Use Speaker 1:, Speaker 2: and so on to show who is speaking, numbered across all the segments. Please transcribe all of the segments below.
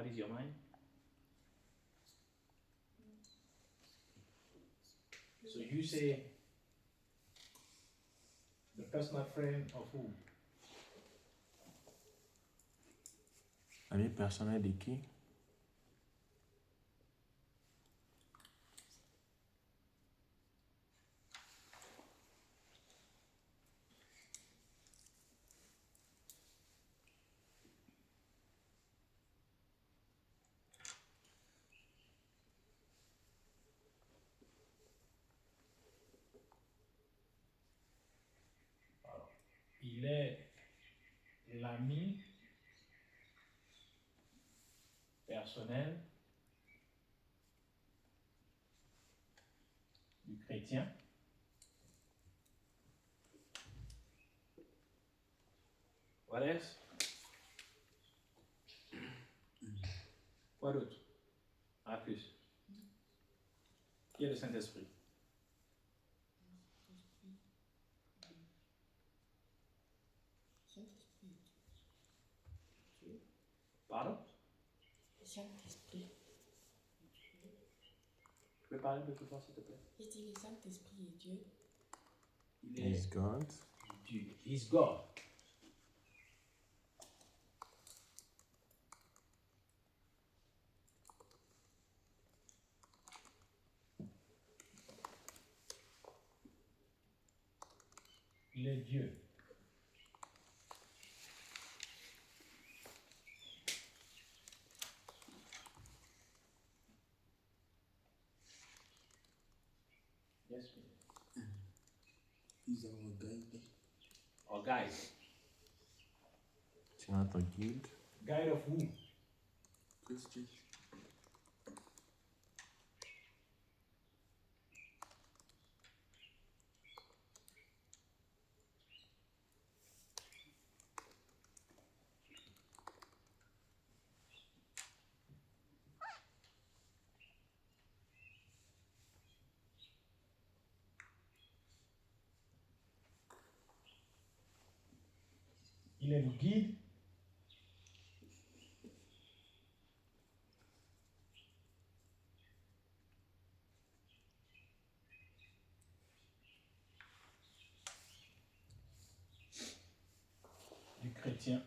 Speaker 1: What is your mind? So you say the personal friend of who?
Speaker 2: Ami personnel de qui?
Speaker 1: Il est l'ami personnel du chrétien. What else? Quoi d'autre? Ah, plus. Qui est le Saint-Esprit? Pardon?
Speaker 3: Le Saint-Esprit.
Speaker 1: Tu peux parler un peu plus fort, s'il te plaît?
Speaker 3: Il dit le Saint-Esprit est Dieu.
Speaker 1: Il est
Speaker 2: Is God.
Speaker 1: Dieu. He's God. Il est Dieu. Yes, please.
Speaker 4: He's our guide.
Speaker 1: Or guide.
Speaker 2: C'est notre guide.
Speaker 1: Guide of who?
Speaker 4: Christian.
Speaker 1: Il est le guide. Du chrétien.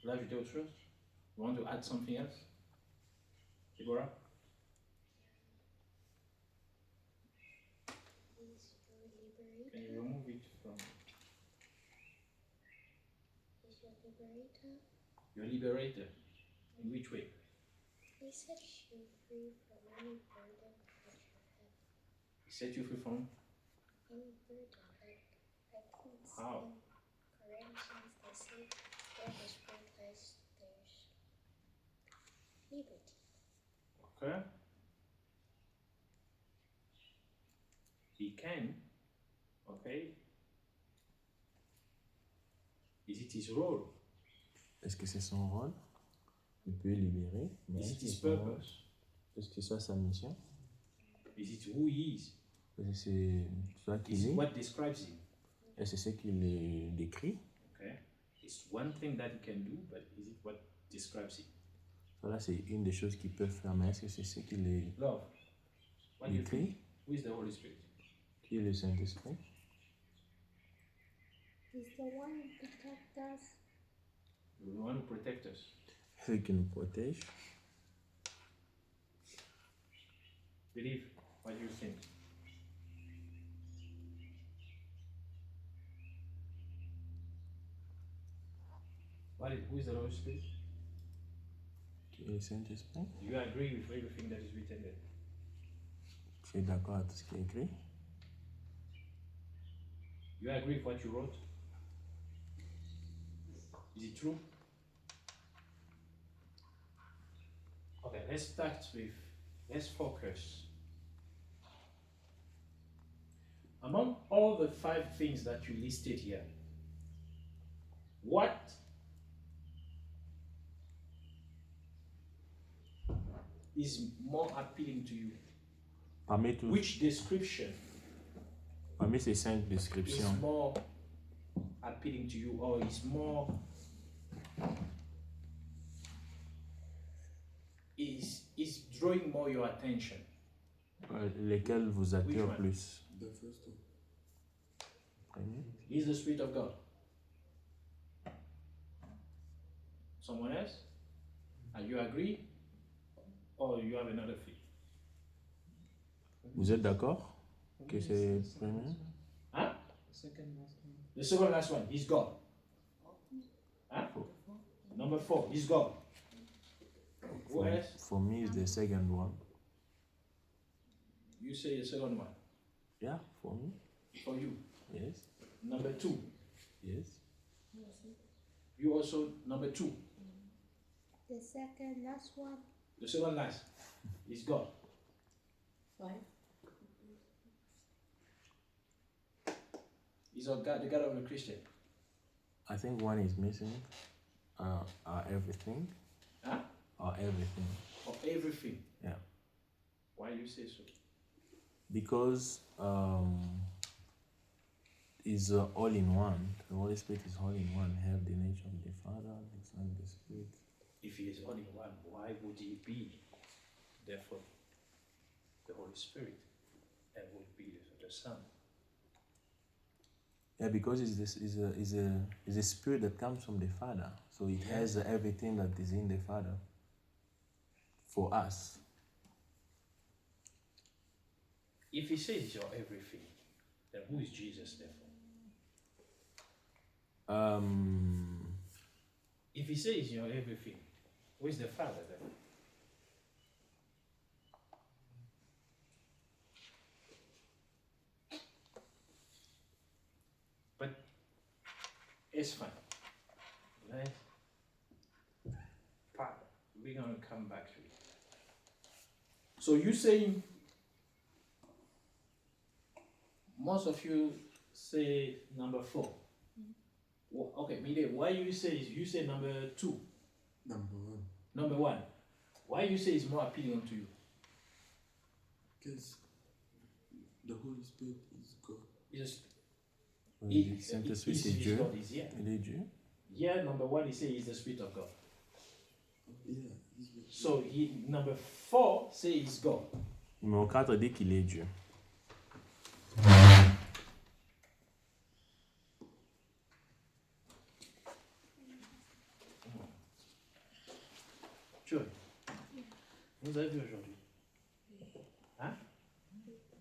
Speaker 1: Vous voulez ajouter autre chose? You want to add something else? Deborah?
Speaker 5: He's your liberator.
Speaker 1: Can you remove it from
Speaker 5: He's your liberator.
Speaker 1: your liberator? In which way?
Speaker 5: He sets you free from any burden that you have.
Speaker 1: He set you free from?
Speaker 5: Any burden, like
Speaker 1: How?
Speaker 5: in Corinthians, they say where the Spirit lies, there's liberty.
Speaker 1: Okay. He can. Okay. Is it his role?
Speaker 2: Est-ce que c'est son rôle? Il peut libérer. Mais
Speaker 1: Is
Speaker 2: est-ce
Speaker 1: it
Speaker 2: que
Speaker 1: his
Speaker 2: c'est son rôle?
Speaker 1: purpose?
Speaker 2: Est-ce que c'est sa mission?
Speaker 1: Is it who he is?
Speaker 2: Est-ce que c'est ça
Speaker 1: Is
Speaker 2: qu'il
Speaker 1: it
Speaker 2: est?
Speaker 1: what describes him?
Speaker 2: Est-ce que c'est ce qu'il est décrit?
Speaker 1: Okay. It's one thing that he can do, but is it what describes him?
Speaker 2: Voilà, c'est une des choses qu'il peut faire, mais est-ce que c'est ce qu'il est
Speaker 1: Love. What do you
Speaker 2: décrit?
Speaker 1: think? Who is the Holy Spirit?
Speaker 2: Qui est le Saint-Esprit?
Speaker 5: He's the one who protects us.
Speaker 1: The one who protects us.
Speaker 2: Celui qui nous protège.
Speaker 1: Believe. What do you think? Who is the Holy Spirit?
Speaker 2: Qui est le Saint-Esprit?
Speaker 1: Do you agree with everything that is written there?
Speaker 2: Tu es d'accord avec tout ce qui est écrit?
Speaker 1: You agree with what you wrote? Is it true? Okay, let's focus among all the 5 things that you listed here, what is more appealing to you?
Speaker 2: Parmi, tous-
Speaker 1: Which description
Speaker 2: parmi ces 5
Speaker 1: is
Speaker 2: descriptions,
Speaker 1: more appealing to you, or is more is drawing more your attention?
Speaker 2: lesquelles vous attirent
Speaker 1: one?
Speaker 2: plus?
Speaker 4: The first one.
Speaker 2: Premier.
Speaker 1: Is the Spirit of God? Someone else? Are you agree? Or you have another feel?
Speaker 2: Vous êtes d'accord que c'est le premier?
Speaker 1: Huh? The second last one, he's God. Huh? Number 4, he's God. Who else?
Speaker 2: For me, it's the second one.
Speaker 1: You say the second one.
Speaker 2: Yeah, for me.
Speaker 1: For you.
Speaker 2: Yes,
Speaker 1: Number 2.
Speaker 2: yes.
Speaker 1: You also number 2.
Speaker 5: The second last one.
Speaker 1: The second last is God.
Speaker 3: 5.
Speaker 1: He's a God, the God of the Christian.
Speaker 2: I think one is missing. Our everything.
Speaker 1: Huh?
Speaker 2: Our everything.
Speaker 1: Of everything.
Speaker 2: Yeah.
Speaker 1: Why you say so?
Speaker 2: Because is all in one. The Holy Spirit is all in one. Have the nature of the Father, the Son, the Spirit.
Speaker 1: If he is all in one, why would he be, therefore, the Holy Spirit and would be the Son?
Speaker 2: Yeah, because it's a spirit that comes from the Father. So it has everything that is in the Father for us.
Speaker 1: If he says you're everything, then who is Jesus therefore? If he says you're everything, who is the Father then? But it's fine. Right? We're going to come back to it. So you saying, most of you say number 4. Well, okay, Mide, why you say number 2?
Speaker 4: Number 1.
Speaker 1: Number 1. Why you say it's more appealing to you?
Speaker 4: Because the Holy Spirit is God.
Speaker 1: It's
Speaker 2: Le Saint-Esprit, c'est Dieu.
Speaker 1: God is here.
Speaker 2: Il est Dieu.
Speaker 1: Here, number 1, he says he's the Spirit of God.
Speaker 4: Yeah, he's the
Speaker 1: So number 4 says he's God.
Speaker 2: Numéro 4 dit qu'il est Dieu.
Speaker 1: Joy, vous avez vu aujourd'hui? Hein?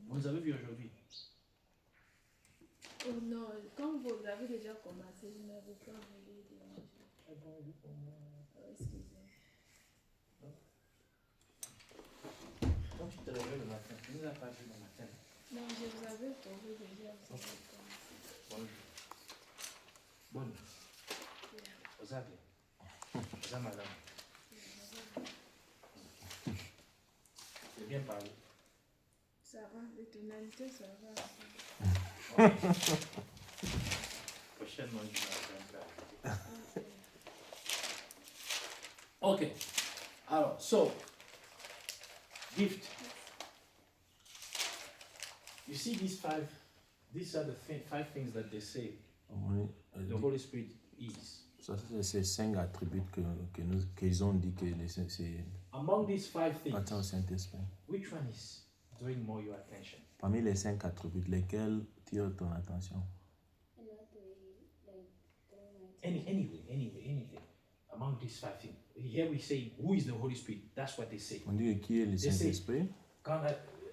Speaker 1: Vous avez vu aujourd'hui?
Speaker 3: Oh non, quand vous avez déjà commencé, je n'avais pas voulu déranger. Excusez.
Speaker 1: Quand tu te réveilles le matin, tu ne nous as pas vu le matin.
Speaker 3: Non, je vous avais trouvé déjà, vous avez commencé.
Speaker 1: Bonjour. Bonne. Vous avez. Vous avez madame. C'est bien parlé.
Speaker 3: Ça va, les tonalités, ça va.
Speaker 1: Prochainement, je vais faire.
Speaker 3: Ok.
Speaker 1: Okay. Alors, so, gift. You see these are the 5 things that they say the Holy Spirit is.
Speaker 2: Ça, c'est ces 5 attributs qu'ils ont dit que c'est
Speaker 1: Among these 5 things,
Speaker 2: appartient au Saint-Esprit.
Speaker 1: which one is drawing more your attention?
Speaker 2: Parmi les 5 attributs, lesquels tirent ton attention?
Speaker 5: And what do we like? Don't
Speaker 1: Anything. Among these 5 things. Here we say, who is the Holy Spirit? That's what they say.
Speaker 2: On dit que qui est le
Speaker 1: They say-
Speaker 2: Saint-Esprit?
Speaker 1: Quand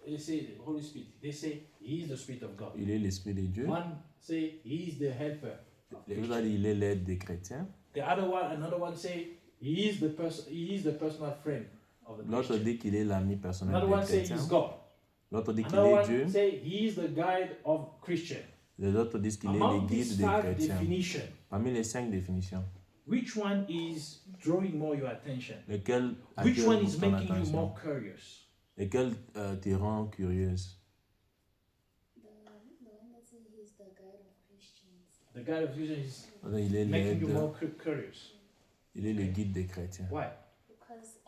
Speaker 1: they say the Holy Spirit, they say he is the Spirit of God.
Speaker 2: Il est l'Esprit de Dieu.
Speaker 1: One say he is the helper. of
Speaker 2: L'autre
Speaker 1: Christians.
Speaker 2: dit il est l'aide des chrétiens.
Speaker 1: Another one say he is the personal friend of the
Speaker 2: L'autre
Speaker 1: Christian.
Speaker 2: dit qu'il est l'ami personnel
Speaker 1: Another
Speaker 2: des
Speaker 1: one say
Speaker 2: chrétiens.
Speaker 1: he's God.
Speaker 2: L'autre dit qu'il
Speaker 1: Another
Speaker 2: est Dieu.
Speaker 1: one say he is the guide of Christian.
Speaker 2: Les autres disent qu'il est le
Speaker 1: Among
Speaker 2: guide
Speaker 1: these
Speaker 2: des
Speaker 1: 5
Speaker 2: chrétiens.
Speaker 1: definitions,
Speaker 2: Parmi les 5 définitions,
Speaker 1: which one is drawing more your attention?
Speaker 2: lesquelles
Speaker 1: Which
Speaker 2: attirent
Speaker 1: one is
Speaker 2: ton
Speaker 1: making you
Speaker 2: attention?
Speaker 1: more curious?
Speaker 2: Lesquelles te rendent curieuse?
Speaker 5: the one that
Speaker 1: The guide of vision is
Speaker 2: Alors, il est
Speaker 1: making you
Speaker 2: l'aide,
Speaker 1: more curious.
Speaker 2: il est le guide des chrétiens.
Speaker 1: Why?
Speaker 5: Because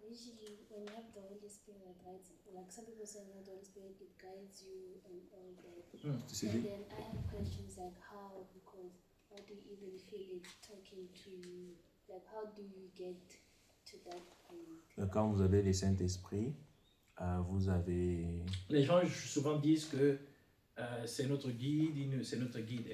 Speaker 5: usually when you have the Holy Spirit that guides, like some people say, no, the Holy Spirit it guides you and all that.
Speaker 2: Tu sais,
Speaker 5: And then I have questions like how, because how do you even feel it talking to you? Like how do you get to that point?
Speaker 2: quand vous avez le Saint-Esprit, vous avez...
Speaker 1: Les gens souvent disent que c'est notre guide, c'est notre guide.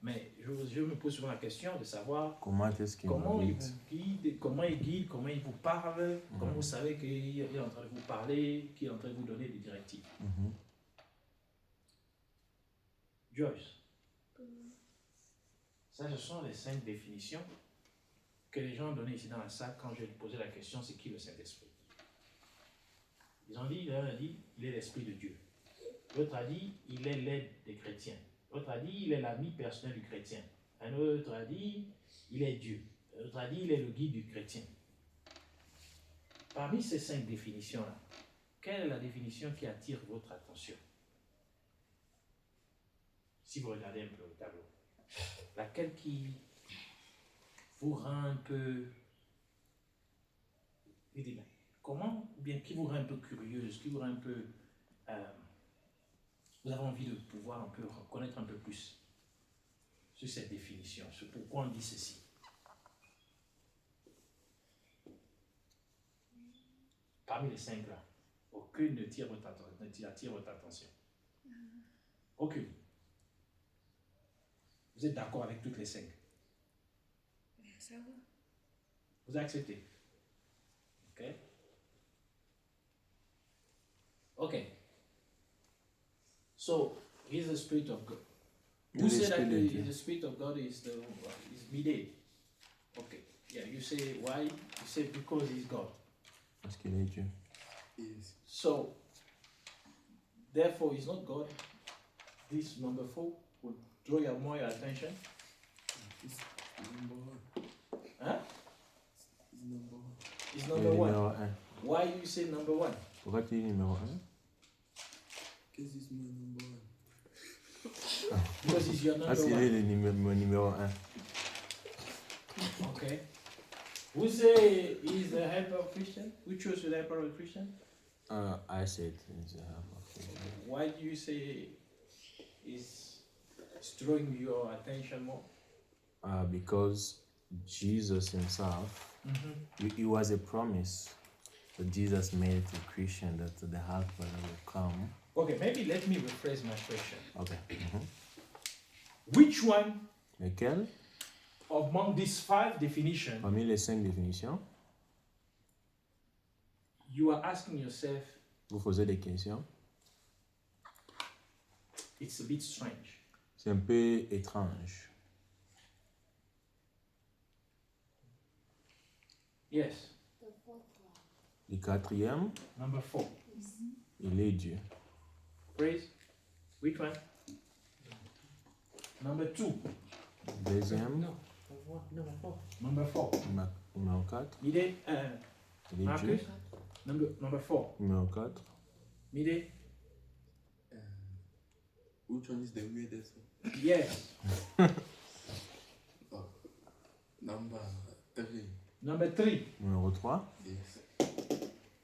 Speaker 1: Mais je me pose souvent la question de savoir
Speaker 2: Comment est-ce qu'il
Speaker 1: comment
Speaker 2: vous
Speaker 1: il
Speaker 2: guide?
Speaker 1: vous guide, comment il vous parle, comment vous savez qu'il est en train de vous parler, qu'il est en train de vous donner des directives.
Speaker 2: Mhm.
Speaker 1: Joyce, ça ce sont les 5 définitions que les gens ont données ici dans la salle quand je lui posais la question, c'est qui le Saint-Esprit? Ils ont dit, l'un a dit, il est l'Esprit de Dieu. L'autre a dit, il est l'aide des chrétiens. L'autre a dit, il est l'ami personnel du chrétien. Un autre a dit, il est Dieu. L'autre a dit, il est le guide du chrétien. Parmi ces 5 définitions-là, quelle est la définition qui attire votre attention? Si vous regardez un peu au tableau, laquelle qui vous rend un peu... Comment, ou bien qui vous rend un peu curieuse, qui vous rend un peu... vous avez envie de pouvoir un peu connaître un peu plus sur cette définition, sur pourquoi on dit ceci. Parmi les 5 là, aucune ne attire votre attention. Aucune. Vous êtes d'accord avec toutes les 5?
Speaker 3: Ça va.
Speaker 1: Vous acceptez? Ok. Ok. So, he's the Spirit of God. You say that the Spirit of God is Midday. Okay. Yeah, you say why? You say because he's God.
Speaker 2: Parce qu'il est Dieu.
Speaker 4: Yes.
Speaker 1: So, therefore, he's not God. This number 4 will draw your attention.
Speaker 4: It's number one.
Speaker 1: Huh?
Speaker 4: It's number one.
Speaker 1: It's
Speaker 2: Il est
Speaker 1: number 1.
Speaker 2: numéro 1.
Speaker 1: Why you say number 1?
Speaker 2: Pourquoi tu dis numéro 1?
Speaker 4: Because it's my number one.
Speaker 1: Because he's your number
Speaker 2: Parce qu'il
Speaker 1: 1.
Speaker 2: est mon numéro 1.
Speaker 1: Okay. Who say he's the helper of Christian? Who chose the helper of Christian?
Speaker 2: I said it's a half of Christian.
Speaker 1: Why do you say it's drawing your attention more?
Speaker 2: Because Jesus himself, it was a promise that Jesus made to Christian that the helper will come.
Speaker 1: Okay, maybe let me rephrase my question.
Speaker 2: Okay.
Speaker 1: Which one
Speaker 2: Lequel,
Speaker 1: among these 5 definitions
Speaker 2: parmi les 5 définitions,
Speaker 1: you are asking yourself,
Speaker 2: vous posez des questions?
Speaker 1: it's a bit strange?
Speaker 2: C'est un peu étrange.
Speaker 1: Yes.
Speaker 5: The fourth one.
Speaker 2: Le 4e,
Speaker 1: Number 4.
Speaker 2: il est Dieu.
Speaker 1: Praise. Which one? Number 2.
Speaker 2: Deuxième,
Speaker 1: Number 4.
Speaker 2: numéro 4,
Speaker 1: Mide,
Speaker 2: il est Dieu.
Speaker 1: Marcus. Number 4.
Speaker 2: Numéro 4,
Speaker 1: Mide.
Speaker 4: Which one is the weirdest one?
Speaker 1: Yes.
Speaker 4: Oh, number 3.
Speaker 1: Number 3
Speaker 2: numéro 3,
Speaker 4: Yes.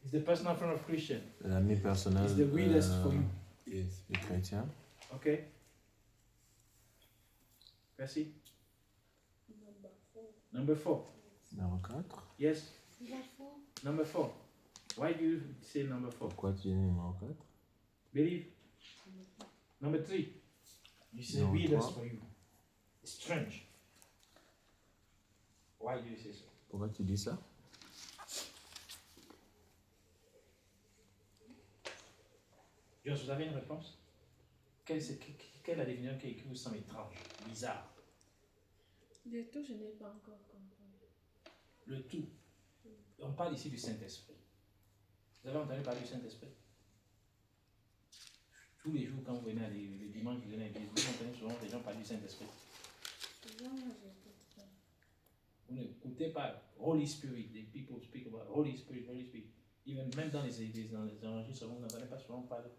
Speaker 1: is the personal friend of Christian.
Speaker 2: l'ami personnel
Speaker 1: It's the weirdest for you.
Speaker 4: Yes.
Speaker 2: du chrétien.
Speaker 1: Okay. Merci.
Speaker 5: Number 4.
Speaker 1: Number 4.
Speaker 2: Numéro 4,
Speaker 1: Yes.
Speaker 5: Number 4.
Speaker 1: Number 4. Why do you say number 4?
Speaker 2: pourquoi tu dis numéro 4?
Speaker 1: Believe. Number 3. You say
Speaker 2: No,
Speaker 1: weirdest
Speaker 2: what?
Speaker 1: for you. It's strange. Why do you say so?
Speaker 2: Pourquoi tu dis ça?
Speaker 1: Josh, vous avez une réponse? Quelle est la définition qui vous semble étrange, bizarre?
Speaker 3: Le tout, je n'ai pas encore compris.
Speaker 1: Le tout. On parle ici du Saint-Esprit. Vous avez entendu parler du Saint-Esprit? Tous les jours, quand vous venez le dimanche, vous venez à l'église, vous entendez souvent les gens parler du Saint-Esprit.
Speaker 3: Souvent, moi, j'écoute ça.
Speaker 1: Vous n'écoutez pas Holy Spirit. The people speak about Holy Spirit, Holy Spirit. Même dans les églises, dans les enregistrements, vous n'entendez pas souvent parler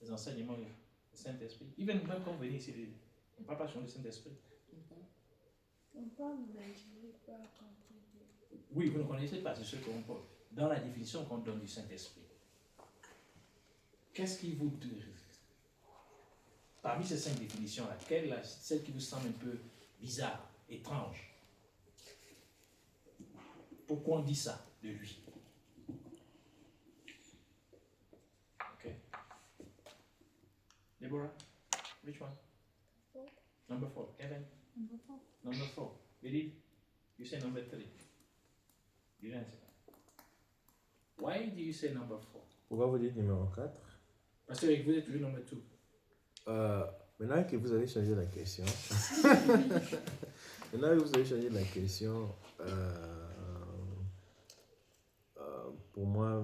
Speaker 1: des enseignements du Saint-Esprit. Même quand vous venez ici, On ne parle pas sur le Saint-Esprit.
Speaker 3: On parle de je n'ai pas compris.
Speaker 1: Oui, vous ne connaissez pas, c'est ce qu'on parle. Dans la définition qu'on donne du Saint-Esprit. Qu'est-ce qui vous dit? Parmi ces 5 définitions-là, quelle est celle qui vous semble un peu bizarre, étrange? Pourquoi on dit ça de lui? Ok. Deborah, which one?
Speaker 5: 4.
Speaker 1: Number 4. Evan?
Speaker 3: Number 4.
Speaker 1: Number 4. Believe? You say number 3. You didn't say that. Why do you say number 4?
Speaker 2: Pourquoi vous dites numéro 4?
Speaker 1: Parce que vous êtes toujours number 2.
Speaker 2: Maintenant que vous avez changé la question, pour moi,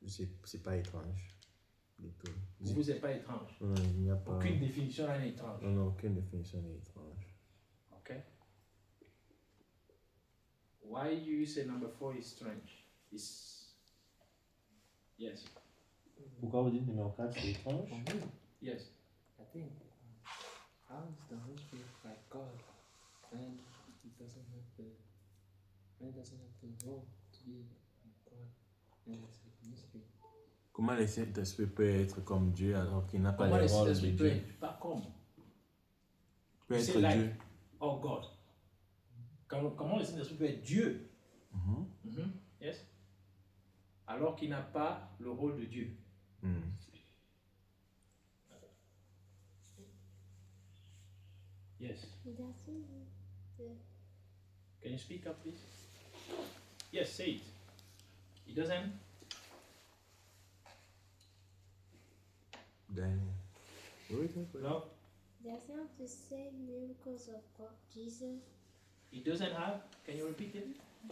Speaker 2: c'est pas étrange du tout.
Speaker 1: Vous vous êtes pas étrange.
Speaker 2: Non, il n'y a pas.
Speaker 1: Aucune définition là n'est étrange.
Speaker 2: Non, aucune définition n'est étrange.
Speaker 1: Okay. Why you say number 4 is strange? Is yes.
Speaker 2: Pourquoi vous dites numéro 4 c'est étrange?
Speaker 6: For me,
Speaker 1: Yes.
Speaker 6: I think how is the Holy Spirit like God when it doesn't have the role to be like God and it's like a mystery.
Speaker 2: Comment le Saint-Esprit peut être comme Dieu alors qu'il n'a pas
Speaker 1: Comment
Speaker 2: le
Speaker 1: le
Speaker 2: rôle de
Speaker 1: Saint-Esprit peut
Speaker 2: Dieu?
Speaker 1: être pas comme
Speaker 2: Peut être
Speaker 1: C'est like-
Speaker 2: Dieu.
Speaker 1: oh God. Comment le Saint-Esprit peut être Dieu?
Speaker 2: Mhm.
Speaker 1: Yes. Alors qu'il n'a pas le rôle de Dieu.
Speaker 2: Mm.
Speaker 1: Yes.
Speaker 5: It doesn't.
Speaker 1: Can you speak up, please? Yes, say it. He doesn't.
Speaker 2: Daniel. Oui, oui.
Speaker 1: No.
Speaker 5: Doesn't have the same miracles of God, Jesus.
Speaker 1: He doesn't have. Can you repeat it?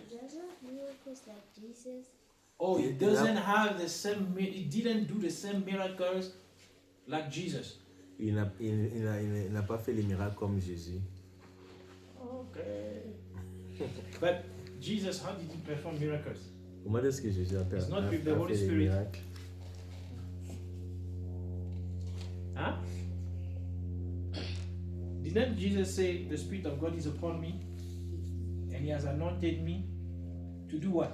Speaker 5: Doesn't have miracles like Jesus.
Speaker 1: Oh, he
Speaker 2: He
Speaker 1: doesn't have the same. He didn't do the same miracles like Jesus.
Speaker 2: Il n'a pas fait les miracles comme Jésus.
Speaker 1: Okay. But Jesus, how did he perform miracles?
Speaker 2: Comment est-ce que Jésus a
Speaker 1: It's not with the
Speaker 2: a
Speaker 1: Holy
Speaker 2: fait les
Speaker 1: Spirit.
Speaker 2: miracles?
Speaker 1: Huh? Didn't Jesus say, "The Spirit of God is upon me, and He has anointed me to do what?"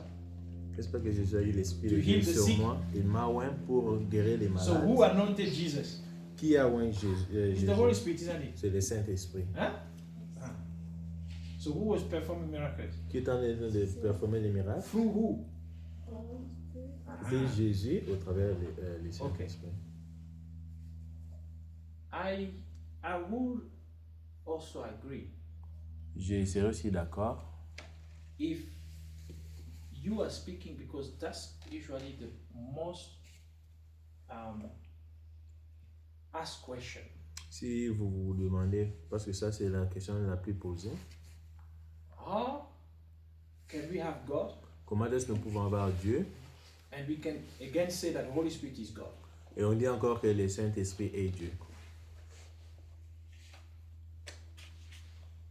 Speaker 2: J'espère que Jésus a eu l'Esprit
Speaker 1: To
Speaker 2: de
Speaker 1: heal
Speaker 2: Dieu
Speaker 1: the
Speaker 2: sur
Speaker 1: sick.
Speaker 2: moi. Il m'a oint pour guérir les
Speaker 1: So
Speaker 2: malades.
Speaker 1: who anointed Jesus?
Speaker 2: Qui a oint Jésus?
Speaker 1: It's the Holy Spirit, isn't it?
Speaker 2: C'est le Saint-Esprit.
Speaker 1: Huh? Ah. So who was performing miracles?
Speaker 2: Qui est en train de performer les miracles?
Speaker 1: Through who?
Speaker 5: Holy Spirit.
Speaker 2: C'est Jésus au travers du Saint-Esprit.
Speaker 1: I would also agree
Speaker 2: Je serais aussi d'accord
Speaker 1: if you are speaking, because that's usually the most asked question.
Speaker 2: si vous vous demandez, parce que ça c'est la question la plus posée.
Speaker 1: How can we have God
Speaker 2: Comment est-ce que nous pouvons avoir Dieu?
Speaker 1: and we can again say that the Holy Spirit is God?
Speaker 2: Et on dit encore que le Saint-Esprit est Dieu.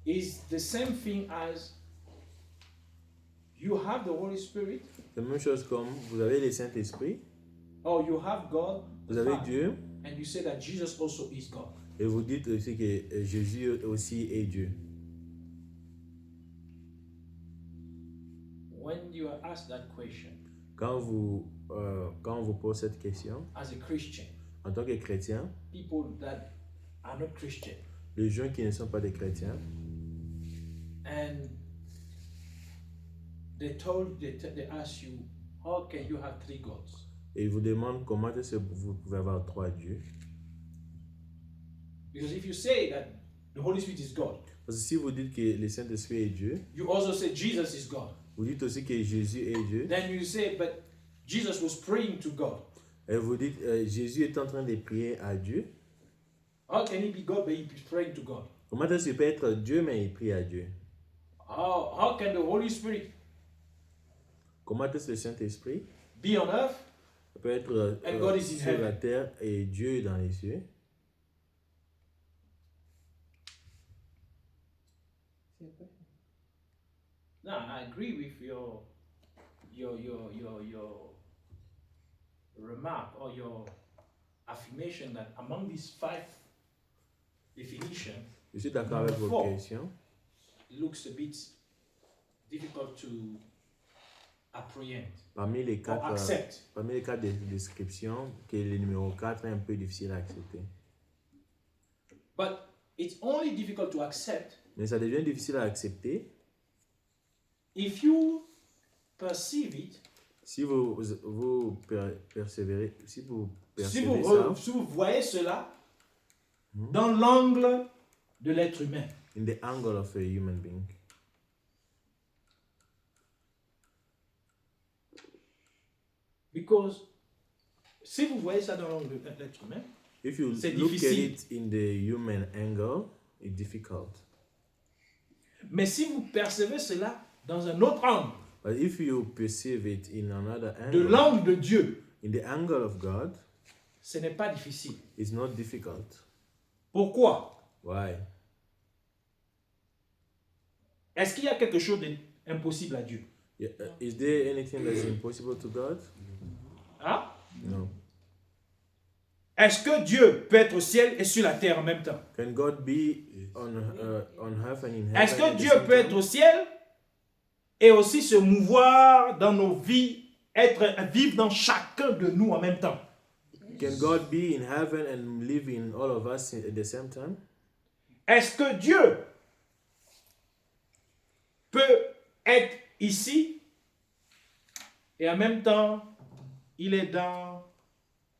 Speaker 1: Is the same thing as you have the Holy Spirit,
Speaker 2: C'est la même chose comme vous avez le Saint-Esprit,
Speaker 1: or you have God,
Speaker 2: vous
Speaker 1: the
Speaker 2: avez
Speaker 1: Father,
Speaker 2: Dieu,
Speaker 1: and you say that Jesus also is God.
Speaker 2: et vous dites aussi que Jésus aussi est Dieu.
Speaker 1: When you are asked that question
Speaker 2: Quand on vous pose cette question,
Speaker 1: as a Christian,
Speaker 2: en tant que chrétien,
Speaker 1: people that are not Christian,
Speaker 2: les gens qui ne sont pas des chrétiens,
Speaker 1: and they ask you, how can you have 3 gods?
Speaker 2: et ils vous demandent comment est-ce que vous pouvez avoir 3 dieux.
Speaker 1: Because if you say that the Holy Spirit is God,
Speaker 2: Parce que si vous dites que le Saint-Esprit est Dieu,
Speaker 1: you also say Jesus is God.
Speaker 2: vous dites aussi que Jésus est Dieu,
Speaker 1: Then you say, but Jesus was praying to God.
Speaker 2: et vous dites Jésus est en train de prier à Dieu.
Speaker 1: How can he be God but he is praying to God?
Speaker 2: Comment est-ce qu'il peut être Dieu mais il prie à Dieu?
Speaker 1: How can the Holy Spirit
Speaker 2: Comment est-ce que le Saint-Esprit
Speaker 1: be on earth
Speaker 2: peut être
Speaker 1: And God is in
Speaker 2: sur la
Speaker 1: heaven.
Speaker 2: terre et Dieu est dans les cieux?
Speaker 6: See a question?
Speaker 1: No, I agree with your remark or your affirmation that among these 5 definition
Speaker 2: Je suis d'accord avec vos
Speaker 1: Fort.
Speaker 2: questions.
Speaker 1: looks a bit difficult to apprehend
Speaker 2: Parmi les
Speaker 1: or
Speaker 2: quatre,
Speaker 1: accept.
Speaker 2: parmi les quatre descriptions, que le numéro 4 est un peu difficile à accepter.
Speaker 1: But it's only difficult to accept
Speaker 2: Mais ça devient difficile à accepter
Speaker 1: if you perceive it,
Speaker 2: si vous persévérez, si vous
Speaker 1: si
Speaker 2: percevez ça
Speaker 1: si vous voyez cela dans l'angle de l'être humain.
Speaker 2: in the angle of a human being.
Speaker 1: Because si vous voyez ça dans l'angle de l'être humain,
Speaker 2: If you
Speaker 1: C'est
Speaker 2: look
Speaker 1: difficile.
Speaker 2: at it in the human angle, it's difficult.
Speaker 1: mais si vous percevez cela dans un autre angle,
Speaker 2: But if you perceive it in another
Speaker 1: de
Speaker 2: angle,
Speaker 1: l'angle de Dieu,
Speaker 2: in the angle of God,
Speaker 1: ce n'est pas difficile.
Speaker 2: it's not difficult.
Speaker 1: Pourquoi?
Speaker 2: Why?
Speaker 1: Est-ce qu'il y a quelque chose d'impossible à Dieu?
Speaker 2: Yeah, is there anything that's impossible to God?
Speaker 1: Hein?
Speaker 2: No.
Speaker 1: Est-ce que Dieu peut être au ciel et sur la terre en même temps?
Speaker 2: Can God be on earth and in heaven?
Speaker 1: Est-ce
Speaker 2: at
Speaker 1: que
Speaker 2: the
Speaker 1: Dieu
Speaker 2: same
Speaker 1: peut
Speaker 2: time?
Speaker 1: être au ciel et aussi se mouvoir dans nos vies, vivre dans chacun de nous en même temps?
Speaker 2: Can God be in heaven and live in all of us at the same time?
Speaker 1: Est-ce que Dieu peut être ici et en même temps il est dans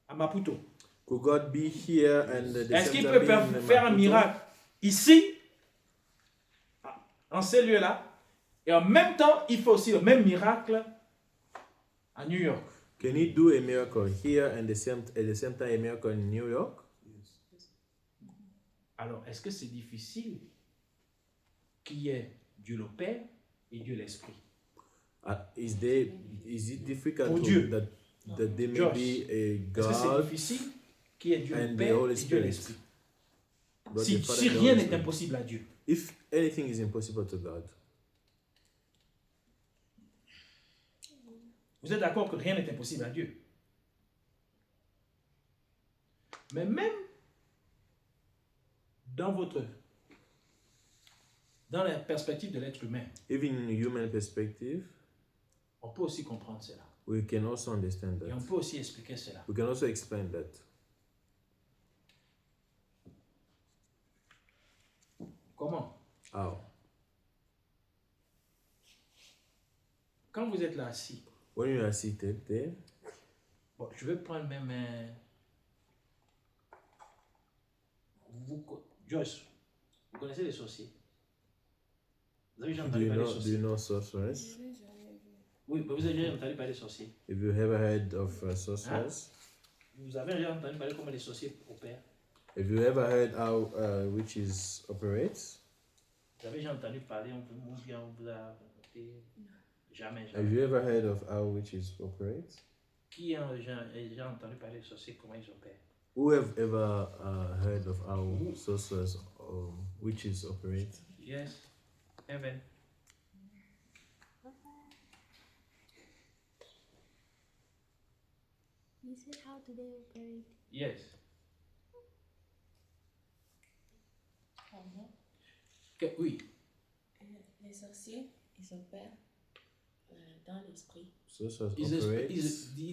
Speaker 1: à Maputo?
Speaker 2: Could God be here and at the
Speaker 1: Est-ce
Speaker 2: same
Speaker 1: qu'il
Speaker 2: time
Speaker 1: peut
Speaker 2: be in
Speaker 1: faire un
Speaker 2: Maputo?
Speaker 1: miracle ici, en ces lieux-là, et en même temps il fait aussi le même miracle à New York?
Speaker 2: Can he do a miracle here and at the same time a miracle in New York?
Speaker 1: Alors, est-ce que c'est difficile qu'il y ait Dieu le Père et Dieu l'Esprit?
Speaker 2: Is it difficult
Speaker 1: Pour
Speaker 2: to-
Speaker 1: Dieu.
Speaker 2: that there may
Speaker 1: Josh,
Speaker 2: be a
Speaker 1: Est-ce que c'est
Speaker 2: God
Speaker 1: difficile qu'il y ait Dieu le
Speaker 2: and the
Speaker 1: Père
Speaker 2: Holy
Speaker 1: et Dieu
Speaker 2: Spirit?
Speaker 1: l'Esprit?
Speaker 2: God
Speaker 1: Si,
Speaker 2: the Father
Speaker 1: si
Speaker 2: and the
Speaker 1: rien
Speaker 2: Holy
Speaker 1: n'est
Speaker 2: Spirit?
Speaker 1: impossible à Dieu,
Speaker 2: If anything is impossible to God,
Speaker 1: vous êtes d'accord que rien n'est impossible à Dieu? Mais même dans la perspective de l'être humain,
Speaker 2: even in a human perspective,
Speaker 1: on peut aussi comprendre cela.
Speaker 2: we can also understand
Speaker 1: Et on
Speaker 2: that.
Speaker 1: peut aussi expliquer cela.
Speaker 2: We can also explain that.
Speaker 1: Comment?
Speaker 2: How?
Speaker 1: Quand vous êtes là assis,
Speaker 2: When you are seated there,
Speaker 1: bon, je vais prendre même Joyce, vous connaissez les sorciers? Vous avez déjà
Speaker 2: do
Speaker 1: entendu
Speaker 2: you
Speaker 1: parler des
Speaker 2: know
Speaker 1: sorciers?
Speaker 2: sorcerers?
Speaker 1: Oui, mais vous avez déjà entendu parler des sorciers.
Speaker 2: Have you ever heard of sorcerers?
Speaker 1: Vous avez déjà entendu parler comment les sorciers opèrent.
Speaker 2: Have you ever heard how witches operate?
Speaker 1: Vous avez déjà entendu parler, on vous a raconté. Jamais,
Speaker 2: Have
Speaker 1: jamais.
Speaker 2: you ever heard of how witches operate?
Speaker 1: Qui a déjà entendu parler des sorciers, comment ils opèrent?
Speaker 2: Who have ever heard of how sorcerers or witches operate?
Speaker 1: Yes, Evan.
Speaker 5: You said how do they operate?
Speaker 1: Yes. Oui.
Speaker 7: Les sorciers, ils opèrent dans l'esprit.
Speaker 2: Sorcerers
Speaker 1: Ils,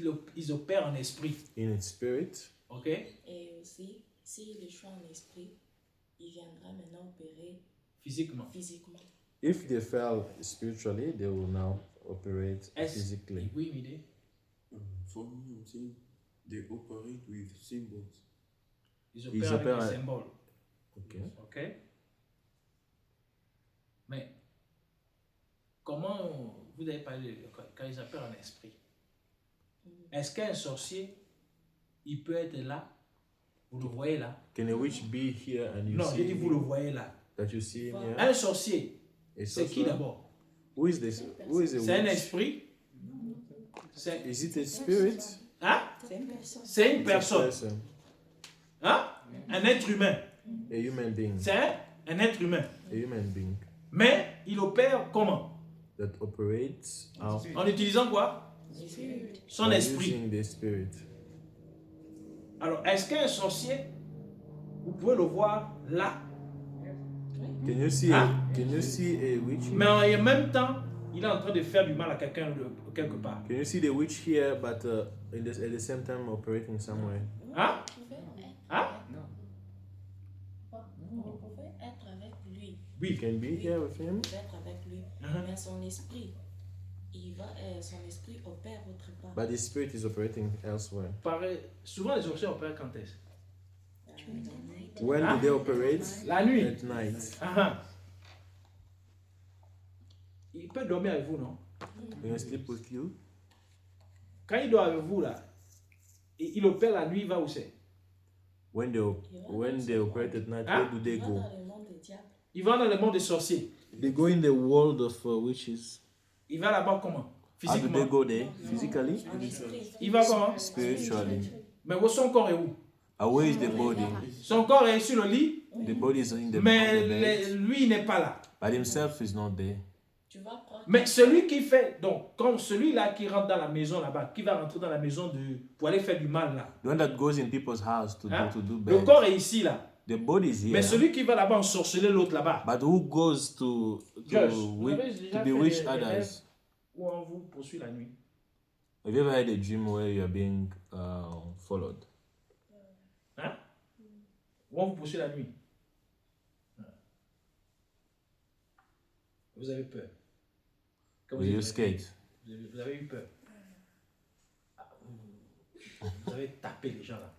Speaker 2: operate
Speaker 1: ils opèrent en esprit.
Speaker 2: in spirit.
Speaker 1: Ok?
Speaker 7: Et aussi, s'il échoue en esprit, il viendra maintenant opérer
Speaker 1: Physiquement.
Speaker 7: physiquement.
Speaker 2: If they fail spiritually, they will now operate
Speaker 1: Est-ce-
Speaker 2: physically.
Speaker 1: Oui, une idée.
Speaker 4: For me, I'm saying they operate with symbols.
Speaker 1: Ils
Speaker 2: Ils
Speaker 1: opèrent avec
Speaker 2: opèrent
Speaker 1: des
Speaker 2: à-
Speaker 1: symboles.
Speaker 2: Okay.
Speaker 1: Ok? Mais, comment vous avez parlé quand ils opèrent en esprit? Est-ce qu'un sorcier, il peut être là? Vous le voyez là?
Speaker 2: Can a witch be here and you
Speaker 1: Non, j'ai
Speaker 2: see
Speaker 1: dit vous le voyez là.
Speaker 2: that you see him here?
Speaker 1: Un sorcier,
Speaker 2: A
Speaker 1: c'est qui
Speaker 2: sorcerer?
Speaker 1: d'abord?
Speaker 2: Who is this? Who is a
Speaker 1: C'est un
Speaker 2: witch?
Speaker 1: esprit? C'est
Speaker 2: Is it a spirit?
Speaker 1: hein?
Speaker 7: C'est une personne.
Speaker 1: C'est une
Speaker 2: It's a
Speaker 1: personne.
Speaker 2: person,
Speaker 1: Hein? Un être humain.
Speaker 2: a human being,
Speaker 1: C'est un être humain.
Speaker 2: a human being
Speaker 1: Mais il opère comment?
Speaker 2: that operates out
Speaker 1: En utilisant quoi? Son
Speaker 2: by
Speaker 1: esprit.
Speaker 2: using the spirit.
Speaker 1: Alors, est-ce qu'un sorcier Vous pouvez le voir là.
Speaker 2: Can you see a witch?
Speaker 1: Mais en même temps, il est en train de faire du mal à quelqu'un quelque part.
Speaker 2: Can you see the witch here, but at the same time operating somewhere?
Speaker 1: Hein? Hein?
Speaker 7: On pouvait être avec lui.
Speaker 2: You can be here with him.
Speaker 7: On pouvait être avec lui. Mais son esprit, son esprit opère autre part.
Speaker 2: But the spirit is operating elsewhere.
Speaker 1: Souvent, les sorciers opèrent quand est-ce?
Speaker 2: When do they operate?
Speaker 1: La nuit.
Speaker 2: At night.
Speaker 1: Il peut dormir avec vous, non?
Speaker 2: When you sleep with you,
Speaker 1: Quand il dort avec vous, là, il opère la nuit, il va où c'est?
Speaker 2: when they operate at night, where do they
Speaker 7: Il va
Speaker 2: go?
Speaker 7: dans le monde des diables.
Speaker 1: Il va dans le monde des sorciers.
Speaker 2: They go in the world of witches.
Speaker 1: Il va là-bas comment?
Speaker 2: How do
Speaker 1: Physiquement.
Speaker 2: they go there? Physically?
Speaker 7: En esprit.
Speaker 1: Il va comment?
Speaker 2: Spiritually.
Speaker 1: Mais où son corps est où?
Speaker 2: Where is the body?
Speaker 1: Son corps est sur le lit,
Speaker 2: The body is in the
Speaker 1: mais
Speaker 2: bed.
Speaker 1: lui il n'est pas là.
Speaker 2: But himself is not there.
Speaker 7: Tu vas prendre.
Speaker 1: Mais celui qui fait, donc, comme celui-là qui rentre dans la maison là-bas, qui va rentrer dans la maison pour aller faire du mal là.
Speaker 2: The one that goes in people's house to
Speaker 1: Hein?
Speaker 2: do
Speaker 1: Le
Speaker 2: bad.
Speaker 1: corps est ici là.
Speaker 2: The body is here.
Speaker 1: Mais celui qui va là-bas ensorceler l'autre là-bas,
Speaker 2: But who goes to
Speaker 1: Josh, vous avez déjà fait
Speaker 2: bewitch
Speaker 1: des
Speaker 2: others?
Speaker 1: rêves où on vous poursuit la nuit?
Speaker 2: Have you ever had a dream where you are being followed?
Speaker 1: Hein? Où on vous poursuit la nuit? Vous avez peur. Quand
Speaker 2: Were you scared?
Speaker 1: Vous avez eu peur. Vous avez tapé les gens là.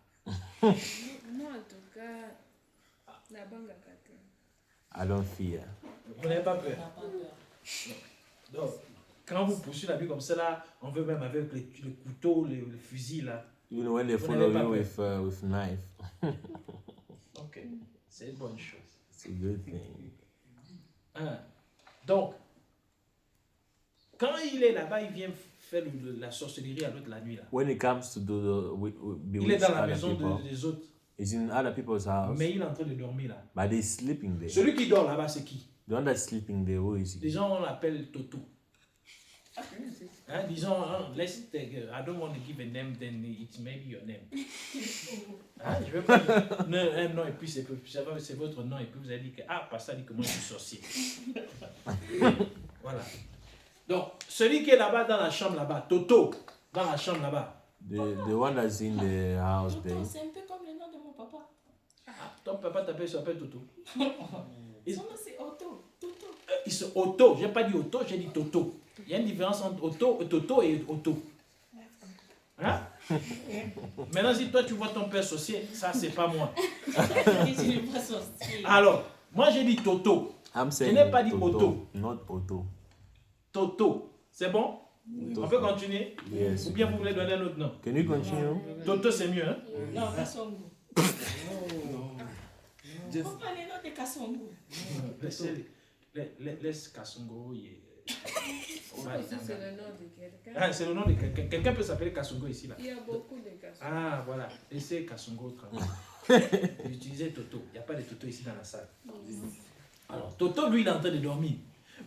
Speaker 3: Moi, en tout cas, la banque a gâté.
Speaker 2: I don't fear.
Speaker 1: Vous n'avez pas
Speaker 7: On
Speaker 1: peur.
Speaker 7: n'a pas peur.
Speaker 1: Donc, quand vous poursuivez la nuit comme ça là, on veut même avec le couteau, le fusil là.
Speaker 2: Even when they
Speaker 1: Vous
Speaker 2: follow
Speaker 1: n'avez
Speaker 2: you
Speaker 1: pas
Speaker 2: with knife,
Speaker 1: Ok, c'est une bonne chose.
Speaker 2: it's a good thing.
Speaker 1: Hein. Donc, quand il est là-bas, il vient faire la sorcellerie à l'autre la nuit là.
Speaker 2: When it comes to do the
Speaker 1: Il est
Speaker 2: bewitch
Speaker 1: dans la
Speaker 2: other
Speaker 1: maison
Speaker 2: people,
Speaker 1: des autres,
Speaker 2: it's in other people's house,
Speaker 1: mais il est en train de dormir là.
Speaker 2: but they're sleeping there.
Speaker 1: Celui qui dort là-bas, c'est qui?
Speaker 2: The one that's sleeping there, who is
Speaker 1: Les
Speaker 2: he?
Speaker 1: gens on l'appelle Toto. Hein, disons, let's take, I don't want to give a name, then it's maybe your name. Hein, je vais pas dire un nom et puis c'est votre nom et puis vous allez dire que, pasteur dit que moi je suis sorcier. Voilà. Donc, celui qui est là-bas dans la chambre là-bas, Toto, dans la chambre là-bas.
Speaker 2: The one that's in the house
Speaker 7: Toto,
Speaker 2: there.
Speaker 7: c'est un peu comme le nom de mon papa.
Speaker 1: Ton papa s'appelle Toto.
Speaker 7: Son nom c'est Otto. Toto.
Speaker 1: Il se Otto, j'ai pas dit Otto, j'ai dit Toto. Il y a une différence entre Toto et Otto. Hein? Maintenant, si toi tu vois ton père sorcier, ça c'est pas moi.
Speaker 7: Tu ne pas sortir.
Speaker 1: Alors, moi j'ai dit Toto.
Speaker 2: I'm saying
Speaker 1: n'ai pas dit
Speaker 2: Toto,
Speaker 1: Otto.
Speaker 2: not Otto.
Speaker 1: Toto. C'est bon?
Speaker 2: Toto.
Speaker 1: On peut continuer?
Speaker 2: Yes.
Speaker 1: Ou bien vous voulez donner un autre nom?
Speaker 2: Can you continue?
Speaker 1: Toto c'est mieux, hein?
Speaker 7: Non, Kassongo.
Speaker 6: Just
Speaker 7: Faut pas les noms de Kassongo.
Speaker 1: Laisse Kasongo.
Speaker 3: Ça aussi, c'est le nom de quelqu'un.
Speaker 1: C'est le nom de quelqu'un. Quelqu'un peut s'appeler Kasongo ici là.
Speaker 3: Il y a beaucoup de cas.
Speaker 1: Ah, voilà. Laissez Kasongo au travail. Utilisez Toto. Il n'y a pas de Toto ici dans la salle. Alors, Toto, lui, il est en train de dormir.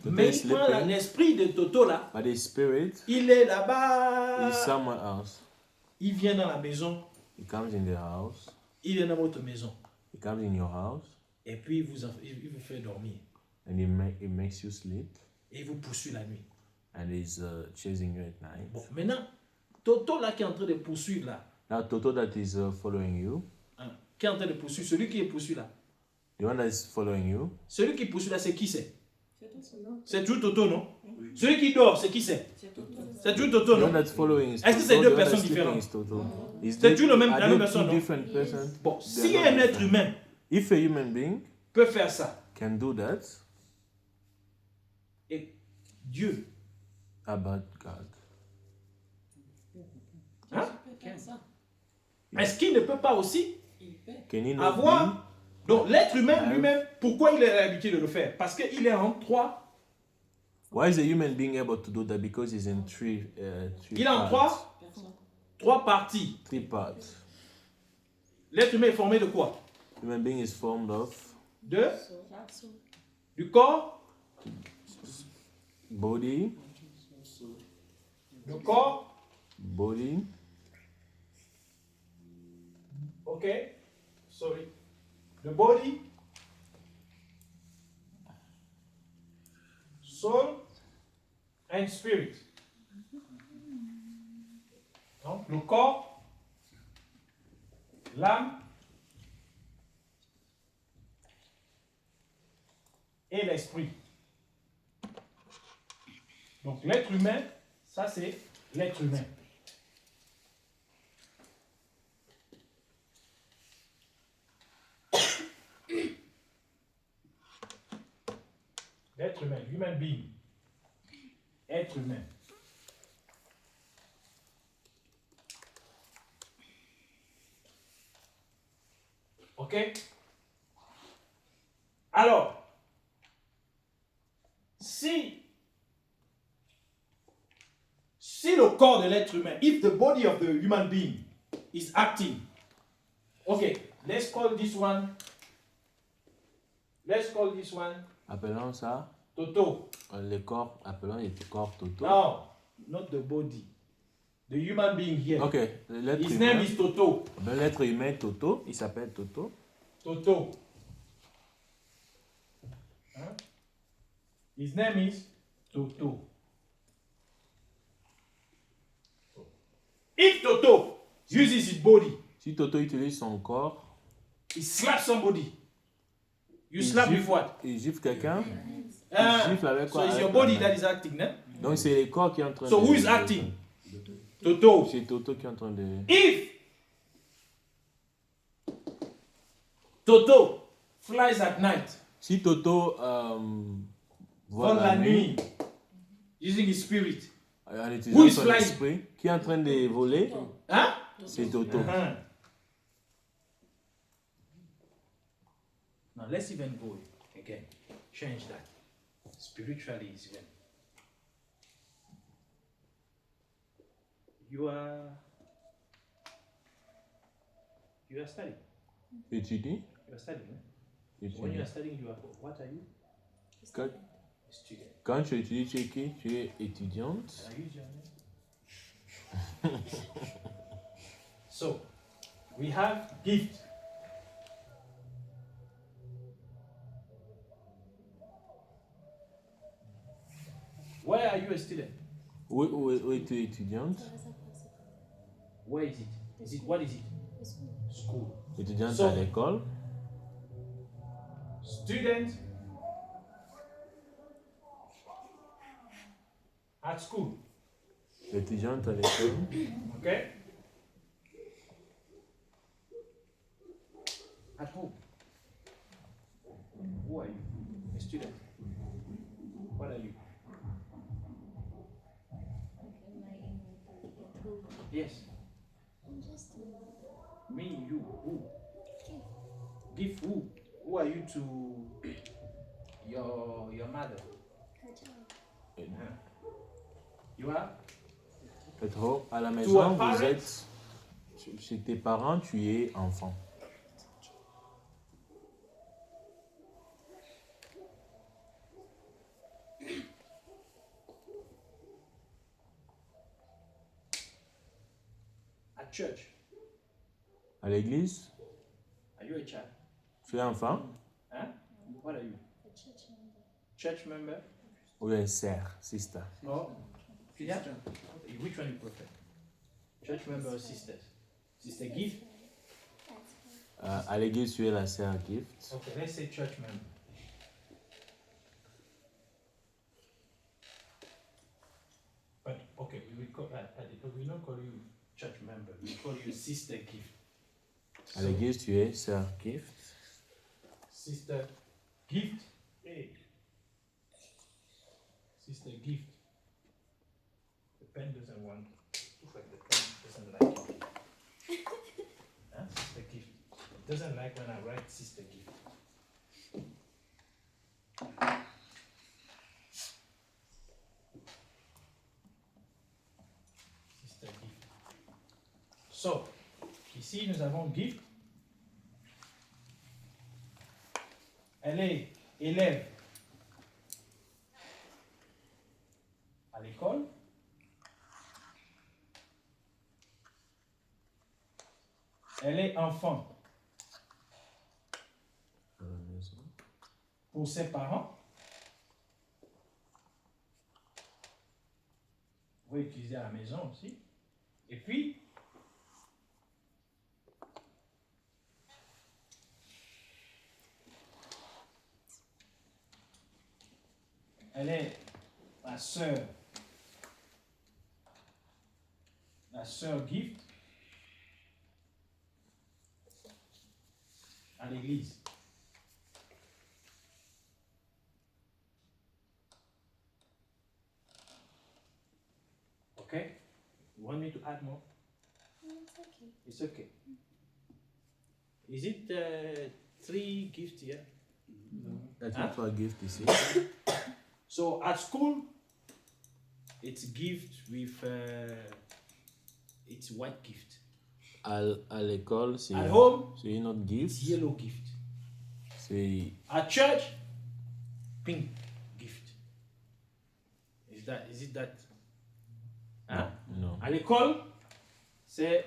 Speaker 2: Toto
Speaker 1: Mais
Speaker 2: is
Speaker 1: il prend
Speaker 2: sleeping.
Speaker 1: l'esprit de Toto là.
Speaker 2: But the spirit
Speaker 1: Il est
Speaker 2: is
Speaker 1: là-bas.
Speaker 2: somewhere else.
Speaker 1: Il vient dans la maison.
Speaker 2: He comes in the house.
Speaker 1: Il est dans votre maison.
Speaker 2: He comes in your house.
Speaker 1: Et puis, il vous fait dormir.
Speaker 2: And he makes you sleep.
Speaker 1: Et il vous poursuit la nuit.
Speaker 2: And he's chasing you at night.
Speaker 1: Bon, maintenant, Toto là qui est en train de poursuivre là.
Speaker 2: Now Toto that is following you,
Speaker 1: Hein, qui est en train de poursuivre. Celui qui est poursuivi là.
Speaker 2: the one that is following you,
Speaker 1: Celui qui poursuit là, c'est qui c'est?
Speaker 7: C'est Toto.
Speaker 1: C'est toujours Toto, non? Celui qui dort, c'est qui c'est?
Speaker 7: C'est Toto.
Speaker 1: C'est toujours Toto,
Speaker 2: the one
Speaker 1: non?
Speaker 2: that's following is
Speaker 1: Est-ce que c'est
Speaker 2: Toto,
Speaker 1: deux
Speaker 2: the one that's
Speaker 1: personnes
Speaker 2: sleeping
Speaker 1: différentes?
Speaker 2: is Toto. Is
Speaker 1: C'est
Speaker 2: they-
Speaker 1: toujours le même- la
Speaker 2: are
Speaker 1: même
Speaker 2: they
Speaker 1: personne,
Speaker 2: two
Speaker 1: non?
Speaker 2: different persons?
Speaker 1: Bon,
Speaker 2: They
Speaker 1: si
Speaker 2: are
Speaker 1: un
Speaker 2: not
Speaker 1: être
Speaker 2: different.
Speaker 1: humain
Speaker 2: If a human being
Speaker 1: peut faire ça,
Speaker 2: can do that
Speaker 1: et Dieu,
Speaker 2: about God,
Speaker 1: hein?
Speaker 7: Il peut faire ça.
Speaker 1: Est-ce qu'il ne peut pas aussi
Speaker 7: Il peut.
Speaker 2: can he not
Speaker 1: avoir... Donc l'être humain
Speaker 2: Ah oui.
Speaker 1: lui-même, pourquoi il a l'habitude de le faire? Parce qu'il est en trois.
Speaker 2: be? Why is a human being able to do that? Because he's in three
Speaker 1: Il est en
Speaker 2: parts.
Speaker 1: trois parties.
Speaker 2: Three parts.
Speaker 1: L'être humain est formé de quoi?
Speaker 2: Human being is formed of
Speaker 1: Du corps,
Speaker 2: body,
Speaker 1: du corps,
Speaker 2: body,
Speaker 1: ok? Sorry. the body, soul, and spirit. Donc, le corps, l'âme et l'esprit. Donc, l'être humain, ça c'est l'être humain. L'être humain, human being. Être humain. Ok? Alors, si le corps de l'être humain, if the body of the human being is acting, okay, let's call this one
Speaker 2: Appelons ça,
Speaker 1: Toto.
Speaker 2: les corps, appelons les corps Toto.
Speaker 1: No, not the body. The human being here.
Speaker 2: Ok, l'être
Speaker 1: His
Speaker 2: humain.
Speaker 1: name is Toto.
Speaker 2: Ben, l'être humain Toto, il s'appelle Toto.
Speaker 1: Toto. Huh? His name is Toto. If Toto uses his body,
Speaker 2: Si Toto utilise son corps,
Speaker 1: he slaps somebody. You
Speaker 2: il
Speaker 1: slap with
Speaker 2: gifle-
Speaker 1: what?
Speaker 2: il gifle quelqu'un.
Speaker 1: Ah,
Speaker 2: gifle avec
Speaker 1: so
Speaker 2: quoi?
Speaker 1: it's
Speaker 2: Avec
Speaker 1: your
Speaker 2: la
Speaker 1: body
Speaker 2: main.
Speaker 1: that is acting, né?
Speaker 2: Donc c'est les corps qui est en train
Speaker 1: So
Speaker 2: de...
Speaker 1: who is acting? Toto.
Speaker 2: C'est Toto qui est en train de...
Speaker 1: If Toto flies at night,
Speaker 2: Si Toto voit
Speaker 1: vole
Speaker 2: la
Speaker 1: la
Speaker 2: nuit,
Speaker 1: nuit, using his spirit,
Speaker 2: en
Speaker 1: Who
Speaker 2: utilisant
Speaker 1: is
Speaker 2: son
Speaker 1: flying?
Speaker 2: esprit, qui est en train de voler,
Speaker 1: hein?
Speaker 2: c'est Toto.
Speaker 1: Uh-huh. Now let's even go again. Change that. Spiritually is even. You are studying.
Speaker 2: Étudie.
Speaker 1: You are studying. Eh?
Speaker 2: Étudie.
Speaker 1: When you are studying, you are what are you?
Speaker 2: Quand,
Speaker 1: A student.
Speaker 2: quand tu étudies, tu es qui? Tu es étudiante.
Speaker 1: Can I use your name? So, we have gift. Where are you a student?
Speaker 2: Où es-tu étudiante?
Speaker 1: Where is it? What is it? School.
Speaker 2: Étudiante
Speaker 1: So-
Speaker 2: à l'école.
Speaker 1: Student at school.
Speaker 2: Étudiante à l'école.
Speaker 1: Okay? At home. Who are you? A student. What are you? Yes. Me, you, who? Give who? Who are you to your mother? You are?
Speaker 2: Être home. À la maison,
Speaker 1: a
Speaker 2: vous
Speaker 1: parent?
Speaker 2: êtes... Chez tes parents, tu es enfant.
Speaker 1: At church.
Speaker 2: À l'église,
Speaker 1: Are you a child?
Speaker 2: tu es enfant.
Speaker 1: Huh? What are you? Church member?
Speaker 2: Ou une sœur, sister.
Speaker 1: Or yeah? Which one you prefer? Church member or sisters? Sister gift?
Speaker 2: À l'église, tu es la sœur gift.
Speaker 1: Okay, let's say church member. But okay, we call we don't call you church member. We call you sister gift.
Speaker 2: À l'église, tu es sœur gift.
Speaker 1: Sister gift. Hey. Sister gift. The pen doesn't want. Looks like the pen doesn't like it. Huh? Sister gift. It doesn't like when I write sister gift. Sister gift. So, ici nous avons gift. Elle est élève à l'école. Elle est enfant pour ses parents. Vous pouvez utiliser à la maison aussi. Et puis, elle est la sœur Gift à l'église. Okay? You want me to add more?
Speaker 5: No, it's okay.
Speaker 1: It's okay. Is it 3 gifts here?
Speaker 2: That's
Speaker 1: Huh?
Speaker 2: what gift ici.
Speaker 1: So at school, it's gift with it's white gift.
Speaker 2: À l'école, c'est
Speaker 1: At home,
Speaker 2: une autre
Speaker 1: it's
Speaker 2: gift.
Speaker 1: yellow gift.
Speaker 2: C'est
Speaker 1: At church, pink gift. Is it that? Hein?
Speaker 2: non.
Speaker 1: À l'école, c'est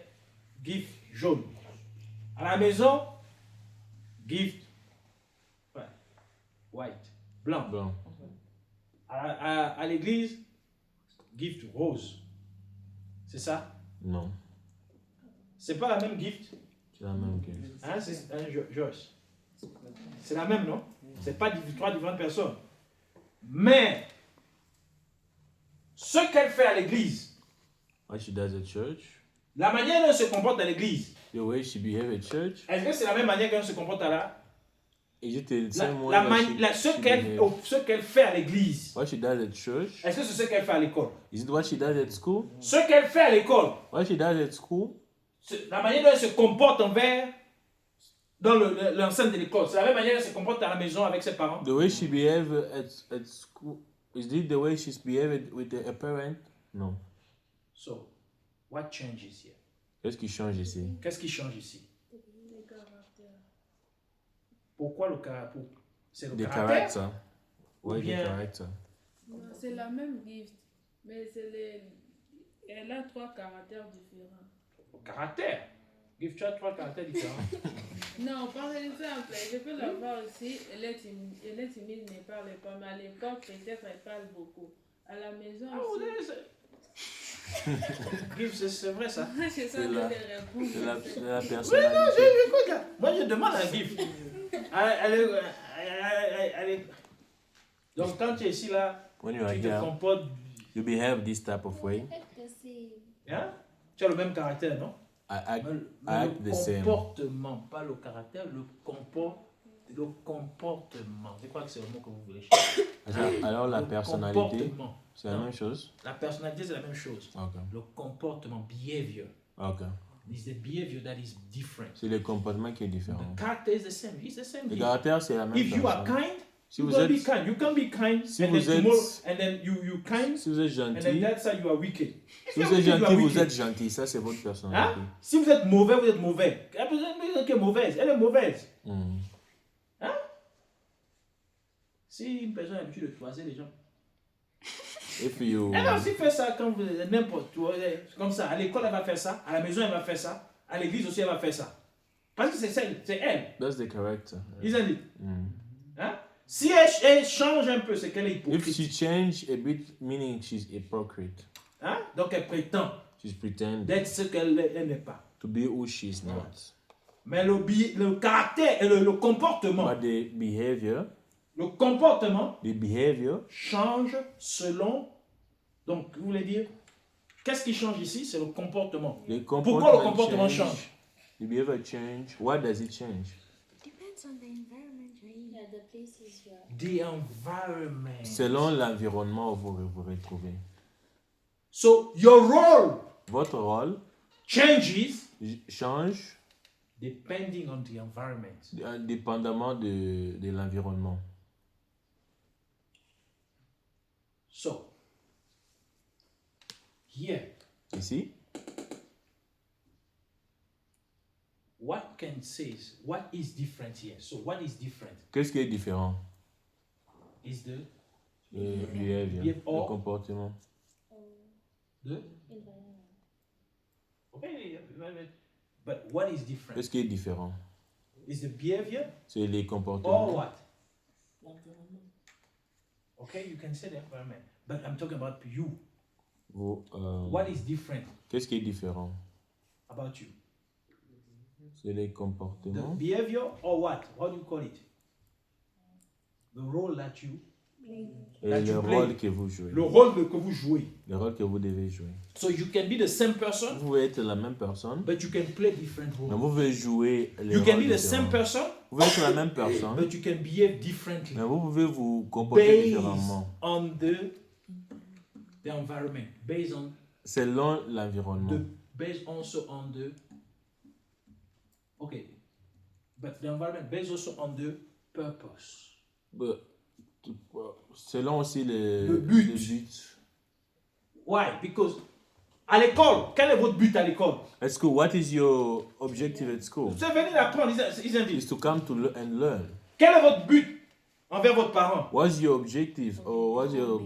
Speaker 1: gift jaune. À la maison, gift white, blanc.
Speaker 2: Bon.
Speaker 1: À l'église, gift rose. C'est ça?
Speaker 2: Non.
Speaker 1: C'est pas la même gift?
Speaker 2: C'est la même gift.
Speaker 1: Hein, c'est Joyce. C'est la même, non? C'est pas 3 différentes personnes. Mais ce qu'elle fait à l'église,
Speaker 2: What she does at church,
Speaker 1: la manière dont elle se comporte à l'église,
Speaker 2: the way she behave at church,
Speaker 1: est-ce que c'est la même manière qu'elle se comporte à la...
Speaker 2: is it the same way
Speaker 1: La
Speaker 2: that
Speaker 1: mani- la-
Speaker 2: she behave?
Speaker 1: ce qu'elle fait à l'église,
Speaker 2: What she does at church,
Speaker 1: est-ce que c'est ce qu'elle fait à l'école?
Speaker 2: is it what she does at school?
Speaker 1: Ce qu'elle fait à l'école,
Speaker 2: What she does at school,
Speaker 1: la manière dont elle se comporte envers dans l'enceinte de l'école, c'est la même manière dont elle se comporte à la maison avec ses parents.
Speaker 2: the way she behave at school, is it the way she's behaved with a parent? No.
Speaker 1: So, what changes here?
Speaker 2: Qu'est-ce qui change ici?
Speaker 1: Qu'est-ce qui change ici?
Speaker 3: Les caractères.
Speaker 1: Pourquoi le caractère? C'est le
Speaker 2: The
Speaker 1: caractère?
Speaker 2: character. Why the
Speaker 1: bien-
Speaker 2: character?
Speaker 3: Non, c'est la même gift, mais elle a 3 caractères différents.
Speaker 1: Le caractère. Give tu as 3 caractères différents.
Speaker 3: Non, par exemple, je peux la voir aussi, elle est timide, ne parle pas, mais à l'école, peut-être elle parle beaucoup. À la maison
Speaker 1: Ah, vous
Speaker 3: aussi.
Speaker 1: savez, Give, c'est vrai ça.
Speaker 3: Je sais
Speaker 2: C'est
Speaker 3: que
Speaker 2: la-
Speaker 3: les réponses.
Speaker 2: C'est la
Speaker 1: Oui, non,
Speaker 2: personnalité.
Speaker 1: écoute, moi je demande à Give. Elle est... Donc quand tu es ici là,
Speaker 2: When you are
Speaker 1: tu te
Speaker 2: here,
Speaker 1: comportes...
Speaker 2: you behave this type of way.
Speaker 5: Act the same.
Speaker 1: Hein? Tu as le même caractère, non?
Speaker 2: I act,
Speaker 1: Mais
Speaker 2: I act
Speaker 1: le
Speaker 2: the same.
Speaker 1: comportement, pas le caractère, le comportement. Je crois que c'est le mot que vous voulez chercher.
Speaker 2: Alors la
Speaker 1: Le
Speaker 2: personnalité,
Speaker 1: comportement.
Speaker 2: c'est la
Speaker 1: Non.
Speaker 2: même chose?
Speaker 1: La personnalité, c'est la même chose.
Speaker 2: Ok.
Speaker 1: Le comportement, behavior.
Speaker 2: Ok.
Speaker 1: It's the behavior that is different.
Speaker 2: C'est le comportement qui est différent.
Speaker 1: The character is the same. It's the same.
Speaker 2: Le caractère, c'est la même
Speaker 1: If you are
Speaker 2: personne.
Speaker 1: kind,
Speaker 2: Si
Speaker 1: you
Speaker 2: vous
Speaker 1: can be
Speaker 2: êtes,
Speaker 1: kind. You can be kind,
Speaker 2: Si
Speaker 1: and
Speaker 2: vous
Speaker 1: then
Speaker 2: êtes-
Speaker 1: tomorrow, and then you kind,
Speaker 2: si vous êtes
Speaker 1: and then
Speaker 2: gentil,
Speaker 1: that's how you are wicked.
Speaker 2: si
Speaker 1: If
Speaker 2: vous
Speaker 1: you
Speaker 2: êtes
Speaker 1: are wicked, you
Speaker 2: gentil,
Speaker 1: are
Speaker 2: vous
Speaker 1: wicked.
Speaker 2: êtes gentil. Ça, c'est votre personnalité.
Speaker 1: Hein? Si vous êtes mauvais, vous êtes mauvais. La personne qui est mauvaise, elle est mauvaise.
Speaker 2: Mm.
Speaker 1: Si une personne a l'habitude de choisir les gens,
Speaker 2: If you,
Speaker 1: elle va aussi faire ça quand vous êtes n'importe où. Comme ça, à l'école, elle va faire ça. À la maison, elle va faire ça. À l'église aussi, elle va faire ça. Parce que c'est elle.
Speaker 2: that's the character.
Speaker 1: Isn't it?
Speaker 2: Mm.
Speaker 1: Hein? Si elle change un peu, c'est qu'elle est
Speaker 2: If
Speaker 1: hypocrite.
Speaker 2: she change a bit, meaning she's hypocrite.
Speaker 1: Hein? Donc elle prétend
Speaker 2: She's pretend
Speaker 1: d'être ce qu'elle n'est pas.
Speaker 2: to be who she's not.
Speaker 1: Mais le caractère et le comportement,
Speaker 2: But the behavior
Speaker 1: change selon. Donc, vous voulez dire, qu'est-ce qui change ici? C'est le comportement.
Speaker 2: the
Speaker 1: Pourquoi le comportement change?
Speaker 2: The behavior change. Why does it change?
Speaker 5: Depends on the environment you're in. Yeah, the places you're.
Speaker 1: The environment.
Speaker 2: Selon l'environnement où vous vous retrouvez.
Speaker 1: So, your role
Speaker 2: Votre rôle
Speaker 1: changes
Speaker 2: change
Speaker 1: depending on the environment.
Speaker 2: dépendamment de l'environnement.
Speaker 1: So, here,
Speaker 2: Ici,
Speaker 1: what is different here? So, what is different
Speaker 2: qu'est-ce qui est différent?
Speaker 1: is the
Speaker 2: Le behavior, le
Speaker 1: Or-
Speaker 2: comportement.
Speaker 5: Environment.
Speaker 1: Okay, but what is different?
Speaker 2: Qu'est-ce qui est différent?
Speaker 1: Is the behavior
Speaker 2: C'est les comportements.
Speaker 1: or what?
Speaker 7: l'environnement.
Speaker 1: Okay, you can say the environment. But I'm talking about you.
Speaker 2: What
Speaker 1: is different
Speaker 2: Qu'est-ce qui est différent?
Speaker 1: about you?
Speaker 2: C'est les
Speaker 1: The
Speaker 2: comportements.
Speaker 1: behavior or what? What do you call it? The role that you...
Speaker 2: Et
Speaker 1: that
Speaker 2: le
Speaker 1: you play.
Speaker 2: rôle que vous jouez.
Speaker 1: Le rôle que vous jouez.
Speaker 2: Le rôle que vous devez jouer.
Speaker 1: So you can be the same person,
Speaker 2: Vous pouvez être la même personne,
Speaker 1: but you can play different
Speaker 2: mais
Speaker 1: roles.
Speaker 2: vous pouvez jouer les
Speaker 1: You can
Speaker 2: rôles
Speaker 1: be the same
Speaker 2: différents.
Speaker 1: person,
Speaker 2: Vous pouvez être la même personne,
Speaker 1: but you can behave differently
Speaker 2: mais vous pouvez vous comporter
Speaker 1: based
Speaker 2: différemment
Speaker 1: on the environment, based on
Speaker 2: selon l'environnement.
Speaker 1: based also on the okay, but the environment based also on the purpose.
Speaker 2: Bah, selon aussi
Speaker 1: Le but.
Speaker 2: le but.
Speaker 1: Why? Because à l'école, quel est votre but à l'école?
Speaker 2: Est-ce que what is your objective at school?
Speaker 1: C'est venir apprendre, isn't
Speaker 2: Is
Speaker 1: it?
Speaker 2: to come to and learn.
Speaker 1: Quel est votre but envers votre parent?
Speaker 2: What's your objective or what's your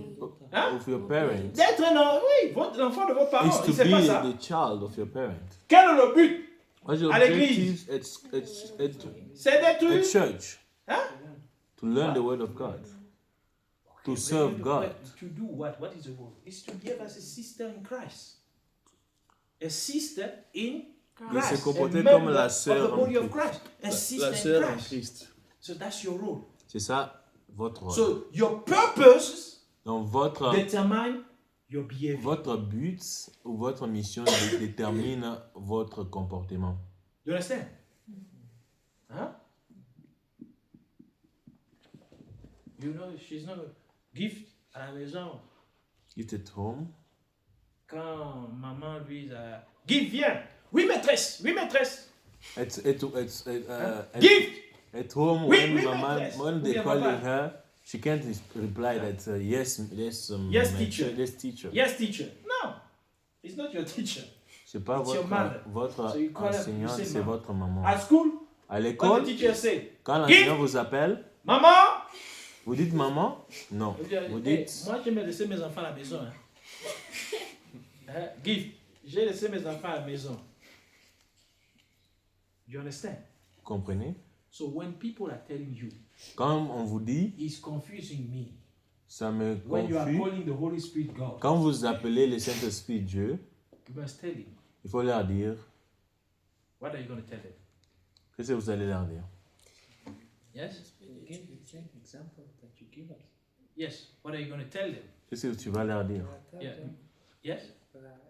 Speaker 1: Hein?
Speaker 2: of your parents?
Speaker 1: D'être l'enfant de votre parent.
Speaker 2: Is
Speaker 1: Il
Speaker 2: to
Speaker 1: sait
Speaker 2: be
Speaker 1: pas ça.
Speaker 2: the child of your parent.
Speaker 1: Quel est le but?
Speaker 2: What's your
Speaker 1: À l'église.
Speaker 2: objective at
Speaker 1: C'est d'être
Speaker 2: church?
Speaker 1: Hein?
Speaker 2: To learn the word of God. To serve God.
Speaker 1: To do what? What is the role? It's to behave as a sister in Christ. A sister in
Speaker 2: De
Speaker 1: Christ.
Speaker 2: se comporter
Speaker 1: a
Speaker 2: comme
Speaker 1: member
Speaker 2: la
Speaker 1: of
Speaker 2: sœur
Speaker 1: the
Speaker 2: en
Speaker 1: body of
Speaker 2: Christ.
Speaker 1: Christ. A sister
Speaker 2: La sœur
Speaker 1: in
Speaker 2: en
Speaker 1: Christ.
Speaker 2: Christ.
Speaker 1: So that's your role.
Speaker 2: C'est ça votre rôle.
Speaker 1: So your purpose
Speaker 2: Donc votre
Speaker 1: determine your behavior.
Speaker 2: votre but ou votre mission détermine votre comportement.
Speaker 1: You understand? Huh? You know, she's not a gift à la maison.
Speaker 2: It at home.
Speaker 1: Quand maman lui a... Gift, viens! Oui, maîtresse! Oui, maîtresse! Gift!
Speaker 2: At home,
Speaker 1: Oui,
Speaker 2: when
Speaker 1: oui,
Speaker 2: mama,
Speaker 1: maîtresse.
Speaker 2: when
Speaker 1: Oui,
Speaker 2: they
Speaker 1: papa.
Speaker 2: calling her, she can't reply that yes,
Speaker 1: Yes,
Speaker 2: teacher.
Speaker 1: teacher.
Speaker 2: Yes, teacher.
Speaker 1: Yes, teacher. No, it's not your teacher.
Speaker 2: C'est pas
Speaker 1: It's your mother.
Speaker 2: votre
Speaker 1: So you call her- you
Speaker 2: enseignante,
Speaker 1: say
Speaker 2: c'est
Speaker 1: mama.
Speaker 2: votre maman.
Speaker 1: At school,
Speaker 2: À
Speaker 1: what
Speaker 2: l'école,
Speaker 1: the teacher say?
Speaker 2: quand
Speaker 1: Give.
Speaker 2: l'enseignant vous appelle,
Speaker 1: Maman!
Speaker 2: vous dites maman? Non. Vous dites
Speaker 1: Moi, j'ai laissé mes enfants à la maison. Hein. Gift, j'ai laissé mes enfants à la maison. You understand?
Speaker 2: comprenez?
Speaker 1: So when people are telling you,
Speaker 2: Quand on vous dit,
Speaker 1: it's confusing me.
Speaker 2: ça me
Speaker 1: When you are
Speaker 2: confuse.
Speaker 1: calling the Holy Spirit God,
Speaker 2: Quand vous appelez le Saint-Esprit Dieu,
Speaker 1: you must tell him.
Speaker 2: il faut leur dire,
Speaker 1: What are you going to tell him?
Speaker 2: qu'est-ce que vous allez leur dire?
Speaker 1: Yes?
Speaker 6: Give the same example that you give us.
Speaker 1: Yes. What are you going to tell them?
Speaker 2: Qu'est-ce que tu vas leur dire?
Speaker 6: Tell
Speaker 1: Yeah.
Speaker 6: them,
Speaker 1: Yes?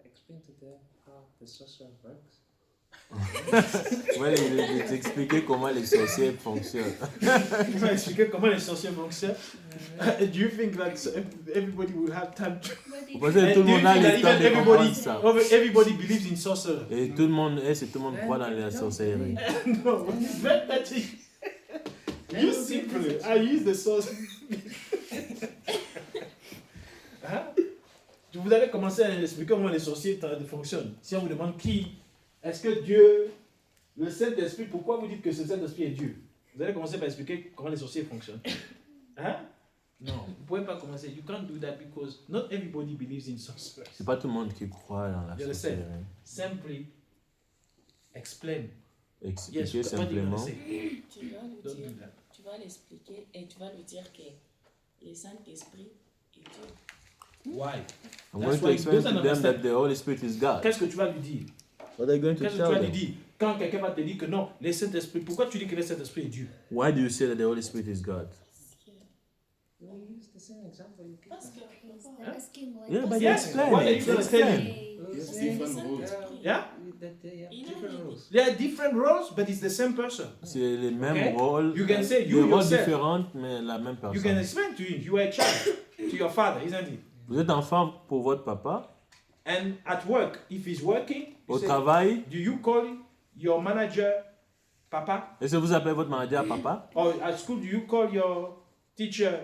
Speaker 6: explain to them how the sorcerer works.
Speaker 2: Tu vas les expliquer comment les sorciers fonctionnent.
Speaker 1: Tu vas expliquer comment les sorciers fonctionnent. Do you think that everybody will have time to...
Speaker 2: Vous pensez que tout le monde a le temps de comprendre ça?
Speaker 1: Everybody believes in sorcery.
Speaker 2: Et tout le monde, est-ce que tout le monde croit dans la sorcellerie?
Speaker 1: No, it's very touchy. You simply, I use the source. Hein? Vous allez commencer à expliquer comment les sorciers fonctionnent. Si on vous demande qui, est-ce que Dieu, le Saint-Esprit, pourquoi vous dites que ce Saint-Esprit est Dieu? Vous allez commencer par expliquer comment les sorciers fonctionnent. Hein? Non, vous ne pouvez pas commencer. You can't do that because not everybody believes in sorcery.
Speaker 2: C'est pas tout le monde qui croit dans la
Speaker 1: Je le sais.
Speaker 2: sorcellerie.
Speaker 1: Simply explain.
Speaker 2: Expliquer
Speaker 1: Yes, what are you
Speaker 2: simplement.
Speaker 1: gonna say?
Speaker 7: Tu vas lui
Speaker 1: Don't
Speaker 7: dire,
Speaker 1: do that.
Speaker 7: tu vas l'expliquer et tu vas lui dire que le Saint-Esprit est Dieu.
Speaker 1: Why?
Speaker 2: I'm
Speaker 1: That's
Speaker 2: going to
Speaker 1: why you
Speaker 2: explain
Speaker 1: don't
Speaker 2: to them that
Speaker 1: understand.
Speaker 2: the Holy Spirit is God.
Speaker 1: Qu'est-ce que tu vas lui dire?
Speaker 2: What are you going to
Speaker 1: Qu'est-ce que tu vas
Speaker 2: tell
Speaker 1: lui
Speaker 2: them?
Speaker 1: dire? Quand quelqu'un va te dire que non, le Saint-Esprit, pourquoi tu dis que le Saint-Esprit est Dieu?
Speaker 2: Why do you say that the Holy Spirit is God?
Speaker 6: We use the same example you give
Speaker 7: Parce
Speaker 6: us.
Speaker 7: que
Speaker 5: He's asking what
Speaker 2: Yeah,
Speaker 5: does
Speaker 2: but
Speaker 5: it
Speaker 1: yes,
Speaker 2: explain
Speaker 1: what are
Speaker 2: it.
Speaker 1: you gonna tell him?
Speaker 6: You're
Speaker 7: c'est
Speaker 6: saying
Speaker 7: le
Speaker 4: different rules.
Speaker 7: Saint-Esprit.
Speaker 1: Yeah?
Speaker 6: that they have
Speaker 7: Il a
Speaker 6: different
Speaker 7: dit-
Speaker 6: rules.
Speaker 1: There are different roles, but it's the same person.
Speaker 2: C'est les mêmes
Speaker 1: Okay.
Speaker 2: rôles.
Speaker 1: You can say
Speaker 2: des
Speaker 1: you
Speaker 2: rôles
Speaker 1: yourself.
Speaker 2: différents, mais la même
Speaker 1: You can
Speaker 2: personne.
Speaker 1: explain to him, you are a child to your father, isn't it?
Speaker 2: Vous êtes enfant pour votre papa.
Speaker 1: And at work, if he's working, you
Speaker 2: Au
Speaker 1: say,
Speaker 2: travail,
Speaker 1: do you call your manager papa?
Speaker 2: est-ce que vous appelez votre manager papa?
Speaker 1: Or at school, do you call your teacher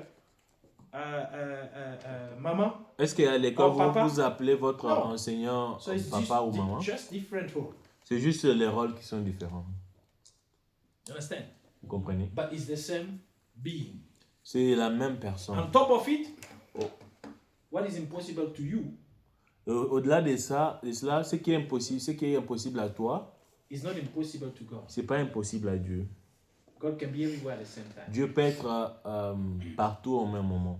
Speaker 1: maman?
Speaker 2: Est-ce qu'à l'école,
Speaker 1: Oh, papa?
Speaker 2: vous appelez votre
Speaker 1: Non.
Speaker 2: enseignant
Speaker 1: So it's
Speaker 2: papa ou maman?
Speaker 1: just different role.
Speaker 2: C'est juste les rôles qui sont différents.
Speaker 1: You understand?
Speaker 2: Vous comprenez?
Speaker 1: But it's the same being.
Speaker 2: C'est la même personne.
Speaker 1: On top of it,
Speaker 2: Oh.
Speaker 1: what is impossible to you
Speaker 2: Au-delà de cela, ce qui est impossible à toi,
Speaker 1: is not impossible to God.
Speaker 2: c'est pas impossible à Dieu.
Speaker 1: God can be everywhere at the same time.
Speaker 2: Dieu peut être partout au même moment.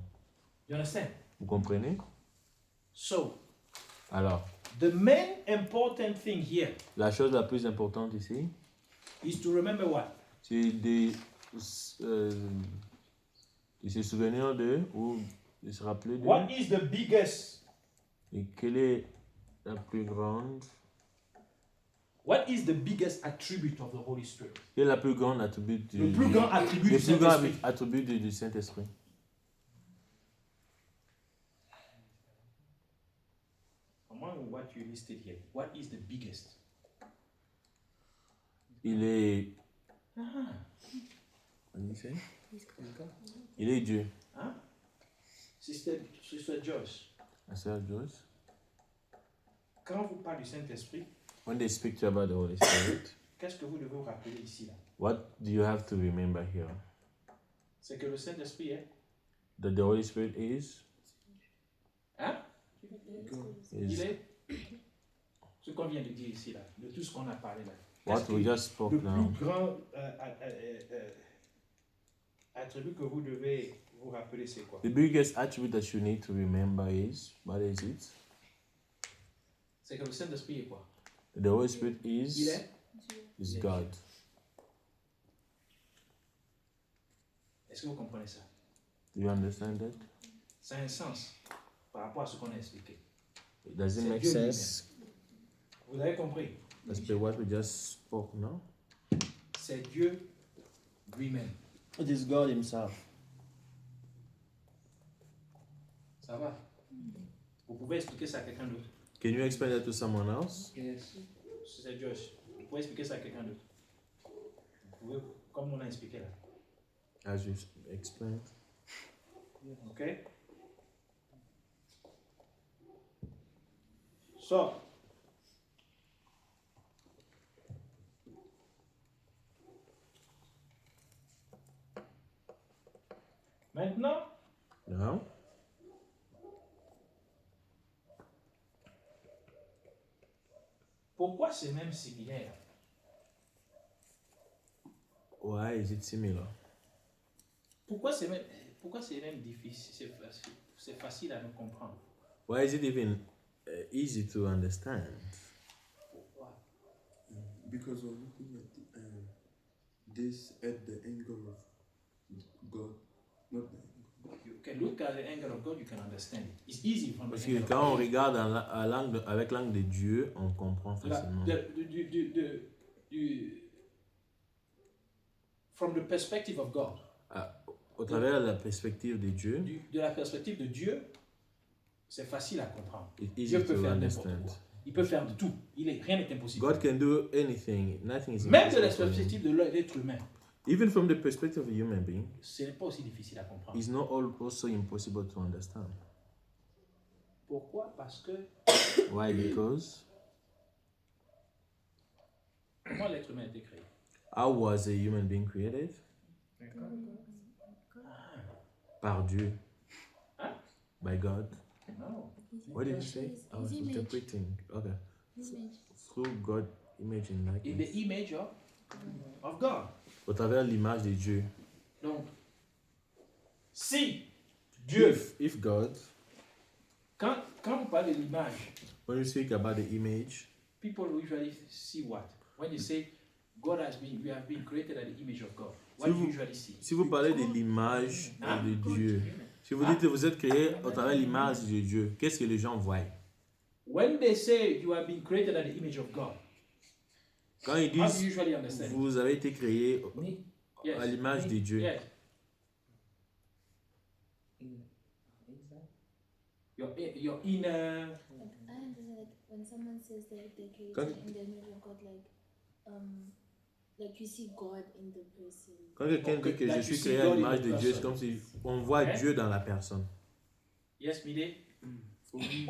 Speaker 1: You understand?
Speaker 2: Vous comprenez?
Speaker 1: So,
Speaker 2: Alors,
Speaker 1: the main important thing here
Speaker 2: la chose la plus importante ici,
Speaker 1: is to remember what?
Speaker 2: c'est de se souvenir de, ou de se rappeler de,
Speaker 1: What is the biggest?
Speaker 2: et quelle est la plus grande,
Speaker 1: What is the biggest attribute of the Holy Spirit?
Speaker 2: quelle est la plus grande attribut
Speaker 1: Le plus grand attribut
Speaker 2: le
Speaker 1: du
Speaker 2: plus grand
Speaker 1: Saint-Esprit.
Speaker 2: attribut du Saint-Esprit?
Speaker 1: Among what you listed here, what is the biggest?
Speaker 2: Il est,
Speaker 1: Ah,
Speaker 2: on dit ça? Il est Dieu.
Speaker 1: hein? Sister Joyce,
Speaker 2: Ma sœur Joyce.
Speaker 1: quand vous parlez du Saint-Esprit,
Speaker 2: When they speak to you about the Holy Spirit,
Speaker 1: qu'est-ce que vous devez vous rappeler ici là?
Speaker 2: what do you have to remember here?
Speaker 1: C'est que le Saint-Esprit est,
Speaker 2: That the Holy Spirit is
Speaker 1: hein? Il
Speaker 2: is
Speaker 1: est ce qu'on vient de dire ici là, de tout ce qu'on a parlé là.
Speaker 2: what
Speaker 1: Qu'est-ce
Speaker 2: we
Speaker 1: que-
Speaker 2: just spoke
Speaker 1: le
Speaker 2: now.
Speaker 1: plus grand attribut que vous devez vous rappeler, c'est quoi?
Speaker 2: The biggest attribute that you need to remember is, what is it?
Speaker 1: C'est que le Saint-Esprit est quoi?
Speaker 2: The Holy Spirit
Speaker 1: Il
Speaker 2: is
Speaker 1: est?
Speaker 2: is God.
Speaker 1: Est-ce que vous comprenez ça?
Speaker 2: Do you understand that?
Speaker 1: Ça a un sens par rapport à ce qu'on a expliqué.
Speaker 2: Does it
Speaker 1: C'est
Speaker 2: make
Speaker 1: Dieu
Speaker 2: sense?
Speaker 1: Vous avez compris?
Speaker 2: As per what we just spoke now?
Speaker 1: C'est Dieu lui-même.
Speaker 2: It is God Himself.
Speaker 1: Ça va? Vous pouvez expliquer ça à quelqu'un d'autre.
Speaker 2: Can you explain that to someone else?
Speaker 6: Yes.
Speaker 1: C'est Josh. Vous pouvez expliquer ça à quelqu'un d'autre. Vous pouvez, comme on a expliqué là.
Speaker 2: As you explained.
Speaker 1: Ok? So, maintenant,
Speaker 2: Now,
Speaker 1: pourquoi c'est même similaire?
Speaker 2: why is it similar?
Speaker 1: Pourquoi c'est même difficile? C'est facile à nous comprendre.
Speaker 2: Why is it even easy to understand?
Speaker 1: Pourquoi?
Speaker 4: Because we're looking at this at the angle of God, not the
Speaker 1: You can look at the angle of God, you can understand it. It's easy from the
Speaker 2: Parce
Speaker 1: angle
Speaker 2: que
Speaker 1: of
Speaker 2: quand on
Speaker 1: God.
Speaker 2: regarde avec l'angle de Dieu, on comprend
Speaker 1: La-
Speaker 2: facilement.
Speaker 1: From the perspective of God,
Speaker 2: Au travers de la perspective de Dieu,
Speaker 1: de la perspective de Dieu, c'est facile à comprendre.
Speaker 2: it's
Speaker 1: Dieu
Speaker 2: easy
Speaker 1: peut
Speaker 2: to
Speaker 1: faire n'importe
Speaker 2: understand.
Speaker 1: quoi. Il peut faire de tout. Rien n'est impossible.
Speaker 2: God can do anything. Nothing is
Speaker 1: Même de la
Speaker 2: impossible for him.
Speaker 1: perspective de l'être humain,
Speaker 2: Even from the perspective of a human being,
Speaker 1: ce n'est pas aussi difficile à comprendre.
Speaker 2: it's not also impossible to understand.
Speaker 1: Pourquoi? Parce que
Speaker 2: Why? Because
Speaker 1: comment l'être humain a été créé?
Speaker 2: how was a human being created? Par Dieu.
Speaker 1: Hein?
Speaker 2: By God.
Speaker 1: Non.
Speaker 2: What did you say? I was
Speaker 5: His image.
Speaker 2: interpreting. Okay.
Speaker 5: Image.
Speaker 2: Through God, image and
Speaker 1: In
Speaker 2: likeness.
Speaker 1: the image of God.
Speaker 2: Au travers de l'image de Dieu.
Speaker 1: Donc, si Dieu,
Speaker 2: If God,
Speaker 1: quand vous parlez de l'image,
Speaker 2: when you speak about the image,
Speaker 1: people usually see what? When you say we have been created at the image of God. What
Speaker 2: Si
Speaker 1: do you
Speaker 2: vous-
Speaker 1: usually see?
Speaker 2: si vous parlez de l'image de Dieu, si vous dites que vous êtes créé au travers de l'image de Dieu, qu'est-ce que les gens voient?
Speaker 1: When they say you have been created at the image of God,
Speaker 2: Quand ils
Speaker 1: how do you
Speaker 2: disent
Speaker 1: usually understand?
Speaker 2: vous avez été créé
Speaker 1: Yes.
Speaker 2: à l'image de Dieu,
Speaker 1: Yes.
Speaker 6: Inside.
Speaker 1: Your inner.
Speaker 5: I understand like when someone says that they're created
Speaker 2: Quand-
Speaker 5: in the image of God, like you see God in the person.
Speaker 2: quand quelqu'un dit que
Speaker 1: Like
Speaker 2: je
Speaker 1: you
Speaker 2: suis
Speaker 1: see
Speaker 2: créé à
Speaker 1: God in
Speaker 2: l'image
Speaker 1: the
Speaker 2: de Dieu, c'est
Speaker 1: person.
Speaker 2: comme si on voit
Speaker 1: Okay.
Speaker 2: Dieu dans la personne.
Speaker 1: Yes, Mide?
Speaker 4: For me,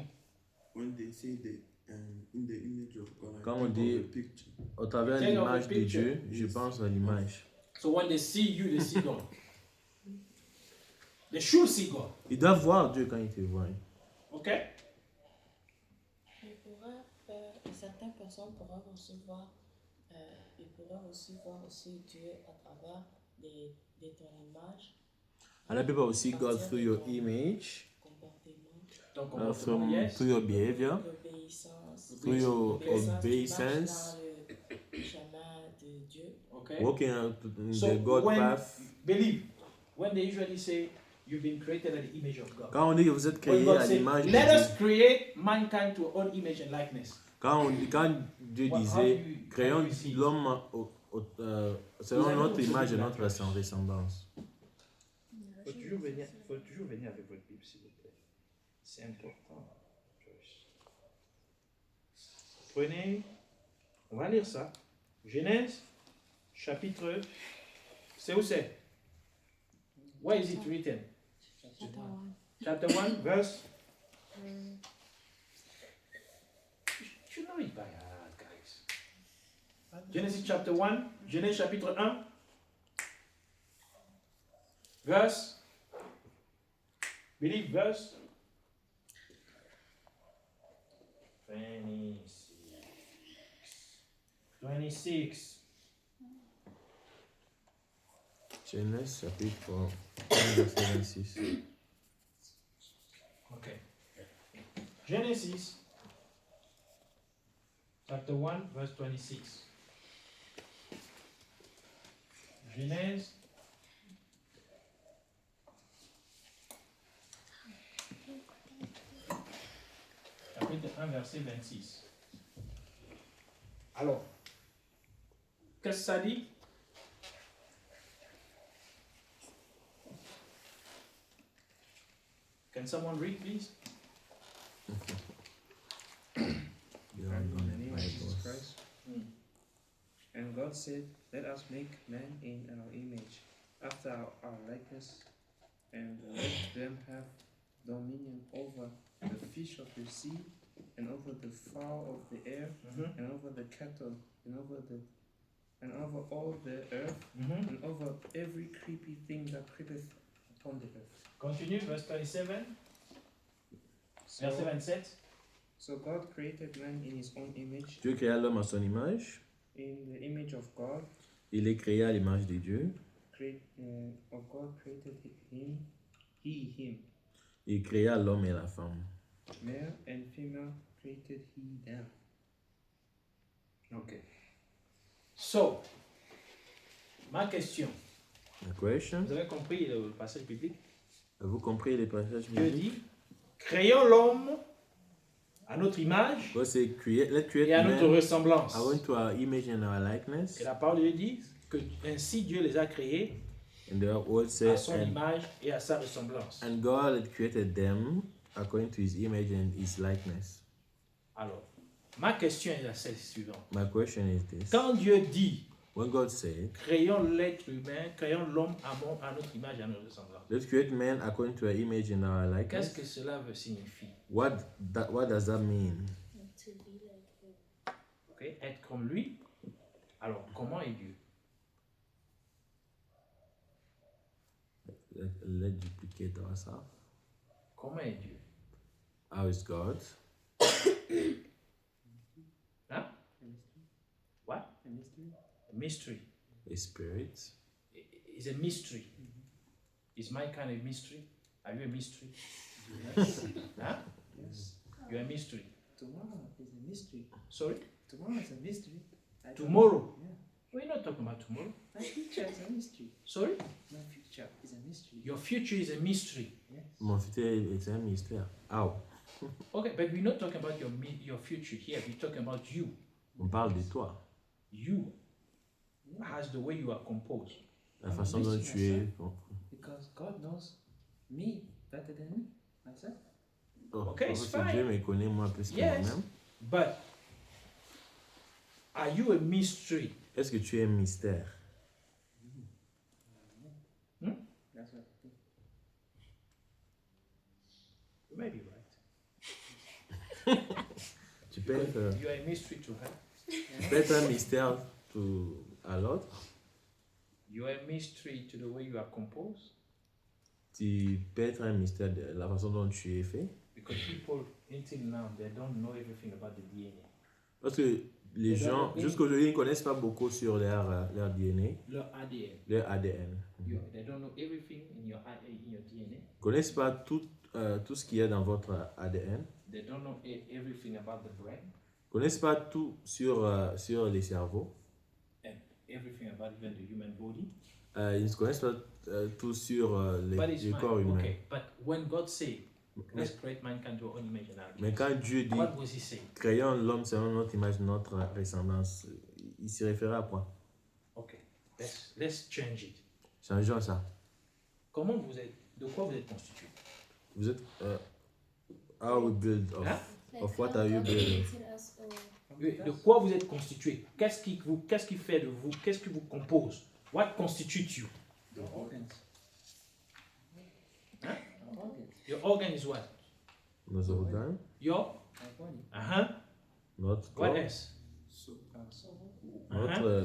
Speaker 4: when they say that in the image of God,
Speaker 2: Quand
Speaker 4: I
Speaker 2: on
Speaker 4: think
Speaker 2: dit-
Speaker 4: of the picture.
Speaker 2: Au travers de
Speaker 1: Think of
Speaker 2: l'image
Speaker 1: a
Speaker 2: de
Speaker 1: picture.
Speaker 2: Dieu, je pense à l'image.
Speaker 1: So when they see you, they see God. They should see God.
Speaker 2: Ils doivent voir Dieu quand ils te voient.
Speaker 1: Okay?
Speaker 7: Certaines personnes pourraient recevoir pourrait aussi voir aussi Dieu à travers de ton image,
Speaker 2: Other people will see God through your image,
Speaker 7: comportement,
Speaker 1: Ton comportement,
Speaker 2: from
Speaker 1: yes.
Speaker 2: through your behavior,
Speaker 7: l'obéissance.
Speaker 2: through your
Speaker 7: L'obéissance,
Speaker 2: obeisance,
Speaker 7: tu marches dans le chemin de Dieu.
Speaker 1: Okay.
Speaker 2: walking out in
Speaker 1: So
Speaker 2: the God
Speaker 1: when,
Speaker 2: path.
Speaker 1: believe, when they usually say you've been created at the image of God.
Speaker 2: Quand on dit que vous êtes
Speaker 1: When
Speaker 2: créé
Speaker 1: God
Speaker 2: à
Speaker 1: say,
Speaker 2: l'image de
Speaker 1: let us
Speaker 2: Dieu,
Speaker 1: create mankind to our own image and likeness.
Speaker 2: quand Dieu
Speaker 1: What- how
Speaker 2: disait,
Speaker 1: do you-
Speaker 2: créons
Speaker 1: how do you see it?
Speaker 2: l'homme selon
Speaker 1: Vous avez
Speaker 2: notre
Speaker 1: aussi
Speaker 2: image et
Speaker 1: dit
Speaker 2: notre
Speaker 1: la-
Speaker 2: ressemblance.
Speaker 1: Faut toujours venir avec votre Bible, s'il vous plaît. C'est important, Joyce. Prenez, on va lire ça. Genèse, chapitre. C'est où c'est? Where is it written? Chapter 1, verse. You know it by heart, guys. Genesis chapter 1, Genèse chapitre 1, verse. Believe verse 26. 26.
Speaker 2: Genèse chapitre 1, verset 26.
Speaker 1: Okay. Genesis chapter 1, verse 26. Genèse chapitre 1, verset 26. Alors, qu'est-ce que ça dit? Can someone read, please?
Speaker 2: They are
Speaker 6: In
Speaker 2: gonna
Speaker 6: the name of
Speaker 2: Bibles.
Speaker 6: Jesus Christ.
Speaker 1: Mm.
Speaker 6: And God said, let us make man in our image, after our likeness, and let them have dominion over the fish of the sea, and over the fowl of the air, and over the cattle, and over all the earth, and over every creepy thing that creepeth upon the earth.
Speaker 1: Continue, verse 27,
Speaker 6: So,
Speaker 1: verset 27.
Speaker 6: so God created man in his own image,
Speaker 2: Dieu créa l'homme à son image.
Speaker 6: in the image of God.
Speaker 2: Il est créé à l'image de Dieu.
Speaker 6: Of God created him, him.
Speaker 2: Il créa l'homme et la femme.
Speaker 6: Male and female created he them.
Speaker 1: Okay. So, ma question.
Speaker 2: The question.
Speaker 1: Vous avez compris le passage biblique?
Speaker 2: Avez-vous compris les passages
Speaker 1: Dieu
Speaker 2: bibliques?
Speaker 1: dit, créons l'homme à notre image
Speaker 2: God said, let's create
Speaker 1: et à notre
Speaker 2: man
Speaker 1: ressemblance.
Speaker 2: according to our image and our likeness.
Speaker 1: Et la parole de Dieu dit que ainsi Dieu les a créés
Speaker 2: And the word
Speaker 1: à
Speaker 2: says,
Speaker 1: son image et à sa ressemblance.
Speaker 2: and God had created them according to his image and his likeness.
Speaker 1: Alors, ma question est celle suivante.
Speaker 2: My question is this.
Speaker 1: Quand Dieu dit,
Speaker 2: When God said,
Speaker 1: créons l'être humain, créons l'homme à notre image et à notre ressemblance,
Speaker 2: let's create man according to our image and our
Speaker 1: qu'est-ce
Speaker 2: likeness,
Speaker 1: que cela veut signifier?
Speaker 2: what does that mean?
Speaker 5: To be like him.
Speaker 1: Okay? Être comme lui. Alors, comment est Dieu?
Speaker 2: Let's duplicate ourselves.
Speaker 1: Comment est Dieu?
Speaker 2: How is God?
Speaker 1: Hein? What?
Speaker 6: A mystery?
Speaker 1: A mystery.
Speaker 2: A spirit.
Speaker 1: It's a mystery. Is my kind of mystery? Are you a mystery? Huh?
Speaker 6: Yes.
Speaker 1: You're a mystery.
Speaker 6: Tomorrow is a mystery.
Speaker 1: Sorry?
Speaker 6: Tomorrow is a mystery. I don't
Speaker 1: Tomorrow?
Speaker 6: know. Yeah.
Speaker 1: We're not talking about tomorrow.
Speaker 6: My future is a mystery.
Speaker 1: Sorry?
Speaker 6: My future is a mystery.
Speaker 1: Your future is a mystery.
Speaker 6: Yes.
Speaker 2: Mon futur est un mystère. How?
Speaker 1: Okay, but we're not talking about your future here. We're talking about you.
Speaker 2: On parle de toi.
Speaker 1: You
Speaker 6: Yeah.
Speaker 1: has the way you are composed.
Speaker 2: La façon dont tu es.
Speaker 6: Because God knows me better than me, myself.
Speaker 1: Okay, it's
Speaker 2: Parce que
Speaker 1: fine.
Speaker 2: Dieu me connaît moi plus que
Speaker 1: Yes.
Speaker 2: moi-même.
Speaker 1: But are you a mystery?
Speaker 2: Est-ce que tu es un mystère?
Speaker 6: That's what I think.
Speaker 1: You may be right.
Speaker 2: Tu peux être,
Speaker 1: You are a mystery to her.
Speaker 2: tu peux être un mystère à l'autre.
Speaker 1: You are a mystery to the way you are composed.
Speaker 2: Tu peux être un mystère de la façon dont tu es fait.
Speaker 1: Because people, until now, they don't know everything about the DNA.
Speaker 2: Parce que Les gens, jusqu'aujourd'hui, ils ne connaissent pas beaucoup sur leur DNA,
Speaker 1: leur ADN.
Speaker 2: leur ADN.
Speaker 1: They don't know everything in your DNA.
Speaker 2: Ils ne connaissent pas tout ce qu'il y a dans votre ADN.
Speaker 1: They don't know everything about the brain
Speaker 2: Ils ne connaissent pas tout sur les cerveaux.
Speaker 1: and everything about even the human body.
Speaker 2: Ils ne connaissent pas tout sur
Speaker 1: But it's
Speaker 2: les
Speaker 1: fine.
Speaker 2: corps humains.
Speaker 1: Okay, but when God said, let's create mankind to our own image and our
Speaker 2: Mais
Speaker 1: likeness,
Speaker 2: quand Dieu dit
Speaker 1: what was he saying?
Speaker 2: créons l'homme selon notre image, notre ressemblance, il s'y référait à quoi?
Speaker 1: Okay, let's change it.
Speaker 2: Changeons ça.
Speaker 1: Comment vous êtes, de quoi vous êtes constitué?
Speaker 2: Vous êtes how we build of,
Speaker 1: Hein?
Speaker 2: of what
Speaker 5: how
Speaker 2: are you
Speaker 5: God
Speaker 2: building?
Speaker 5: created us all.
Speaker 1: De quoi vous êtes constitué? Qu'est-ce qui fait de vous? Qu'est-ce qui vous compose? What constitutes you?
Speaker 6: Your organs.
Speaker 1: Huh?
Speaker 6: Our organs.
Speaker 1: Your organ is what?
Speaker 2: Nos organes,
Speaker 1: Your
Speaker 6: Our body.
Speaker 2: notre
Speaker 1: What
Speaker 2: corps,
Speaker 1: else?
Speaker 4: So,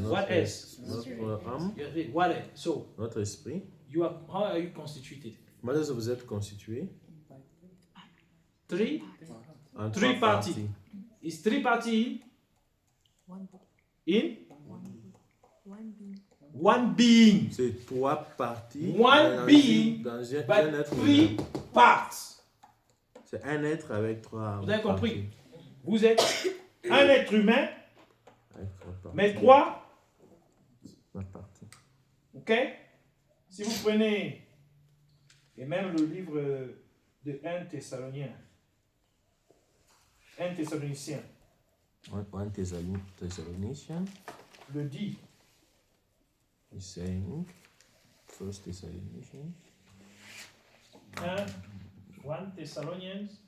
Speaker 1: What else?
Speaker 2: notre âme,
Speaker 1: What else? So
Speaker 2: notre esprit.
Speaker 1: how are you constituted?
Speaker 2: Comment est-ce que vous êtes constitué?
Speaker 1: Three?
Speaker 2: En
Speaker 1: Three
Speaker 2: trois
Speaker 1: parties. Is three party in? One being.
Speaker 2: C'est trois parties.
Speaker 1: One
Speaker 2: dans
Speaker 1: being,
Speaker 2: dans un
Speaker 1: But
Speaker 2: être
Speaker 1: three
Speaker 2: humain.
Speaker 1: parts.
Speaker 2: C'est un être avec trois
Speaker 1: Vous avez compris?
Speaker 2: parties.
Speaker 1: Vous êtes un être humain,
Speaker 2: Avec trois parties.
Speaker 1: mais trois.
Speaker 2: Trois parties.
Speaker 1: Ok? Si vous prenez, et même le livre de 1 Thessaloniciens, 1 Thessaloniciens
Speaker 2: 1 Thessalonians
Speaker 1: le dit,
Speaker 2: is saying, 1 Thessalonians
Speaker 1: 1 Thessalonians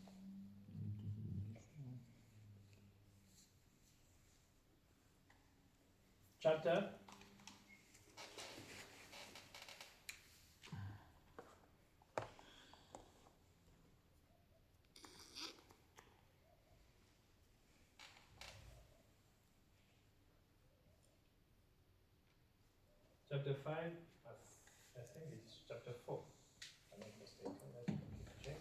Speaker 1: chapter 5, I think it's chapter 4. If I'm not mistaken. Let me check.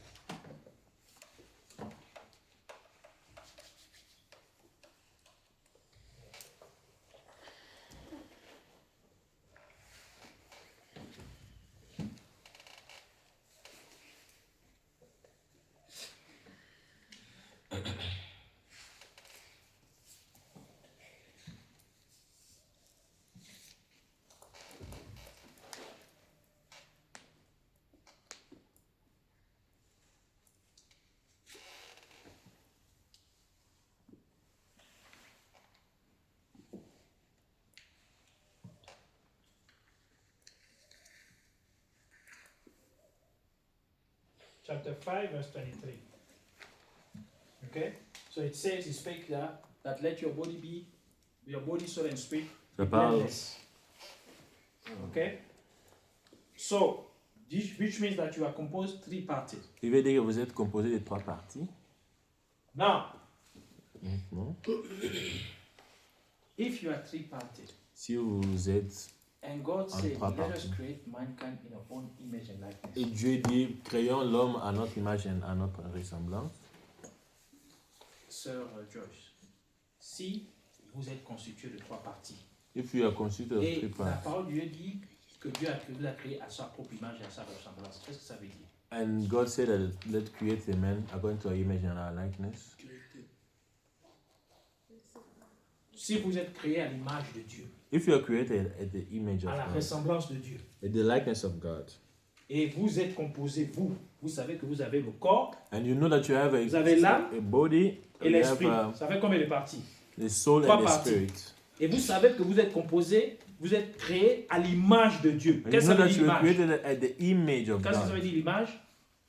Speaker 1: Chapter 5, verse 23. Okay? So it says, it speaks that let your body, soul, and spirit be
Speaker 2: Ça parle,
Speaker 1: blameless. Okay? So, which means that you are composed three parties.
Speaker 2: il veut dire que vous êtes composé de trois parties.
Speaker 1: Now,
Speaker 2: Maintenant,
Speaker 1: if you are three parties,
Speaker 2: si vous êtes,
Speaker 1: and God
Speaker 2: En
Speaker 1: said,
Speaker 2: trois
Speaker 1: let us
Speaker 2: parties.
Speaker 1: create mankind in our own image and likeness.
Speaker 2: et Dieu dit, créons l'homme à notre image et à notre ressemblance.
Speaker 1: Sir Joyce, si vous êtes constitué de trois parties,
Speaker 2: If you are constituted of
Speaker 1: et
Speaker 2: three
Speaker 1: la
Speaker 2: parts,
Speaker 1: parole de Dieu dit que Dieu vous a créé à sa propre image et à sa ressemblance, qu'est-ce que ça veut dire?
Speaker 2: and God said that let's create a man according to our image and our likeness.
Speaker 1: Si vous êtes créé à l'image de Dieu,
Speaker 2: If you are created at the image of
Speaker 1: à la
Speaker 2: God,
Speaker 1: ressemblance de Dieu,
Speaker 2: at the likeness of God,
Speaker 1: et vous êtes composé, vous savez que vous avez le corps
Speaker 2: and you know that you have
Speaker 1: Vous avez l'âme
Speaker 2: a body,
Speaker 1: et
Speaker 2: you
Speaker 1: l'esprit.
Speaker 2: have
Speaker 1: Ça fait combien de parties?
Speaker 2: the soul
Speaker 1: Trois
Speaker 2: and the
Speaker 1: parties.
Speaker 2: spirit.
Speaker 1: Et vous savez que vous êtes composé, vous êtes créé à l'image de Dieu.
Speaker 2: And you
Speaker 1: Qu'est-ce que
Speaker 2: know
Speaker 1: ça veut
Speaker 2: that
Speaker 1: dire
Speaker 2: you were
Speaker 1: l'image?
Speaker 2: created at the image of
Speaker 1: Qu'est-ce que ça veut
Speaker 2: God.
Speaker 1: dire l'image?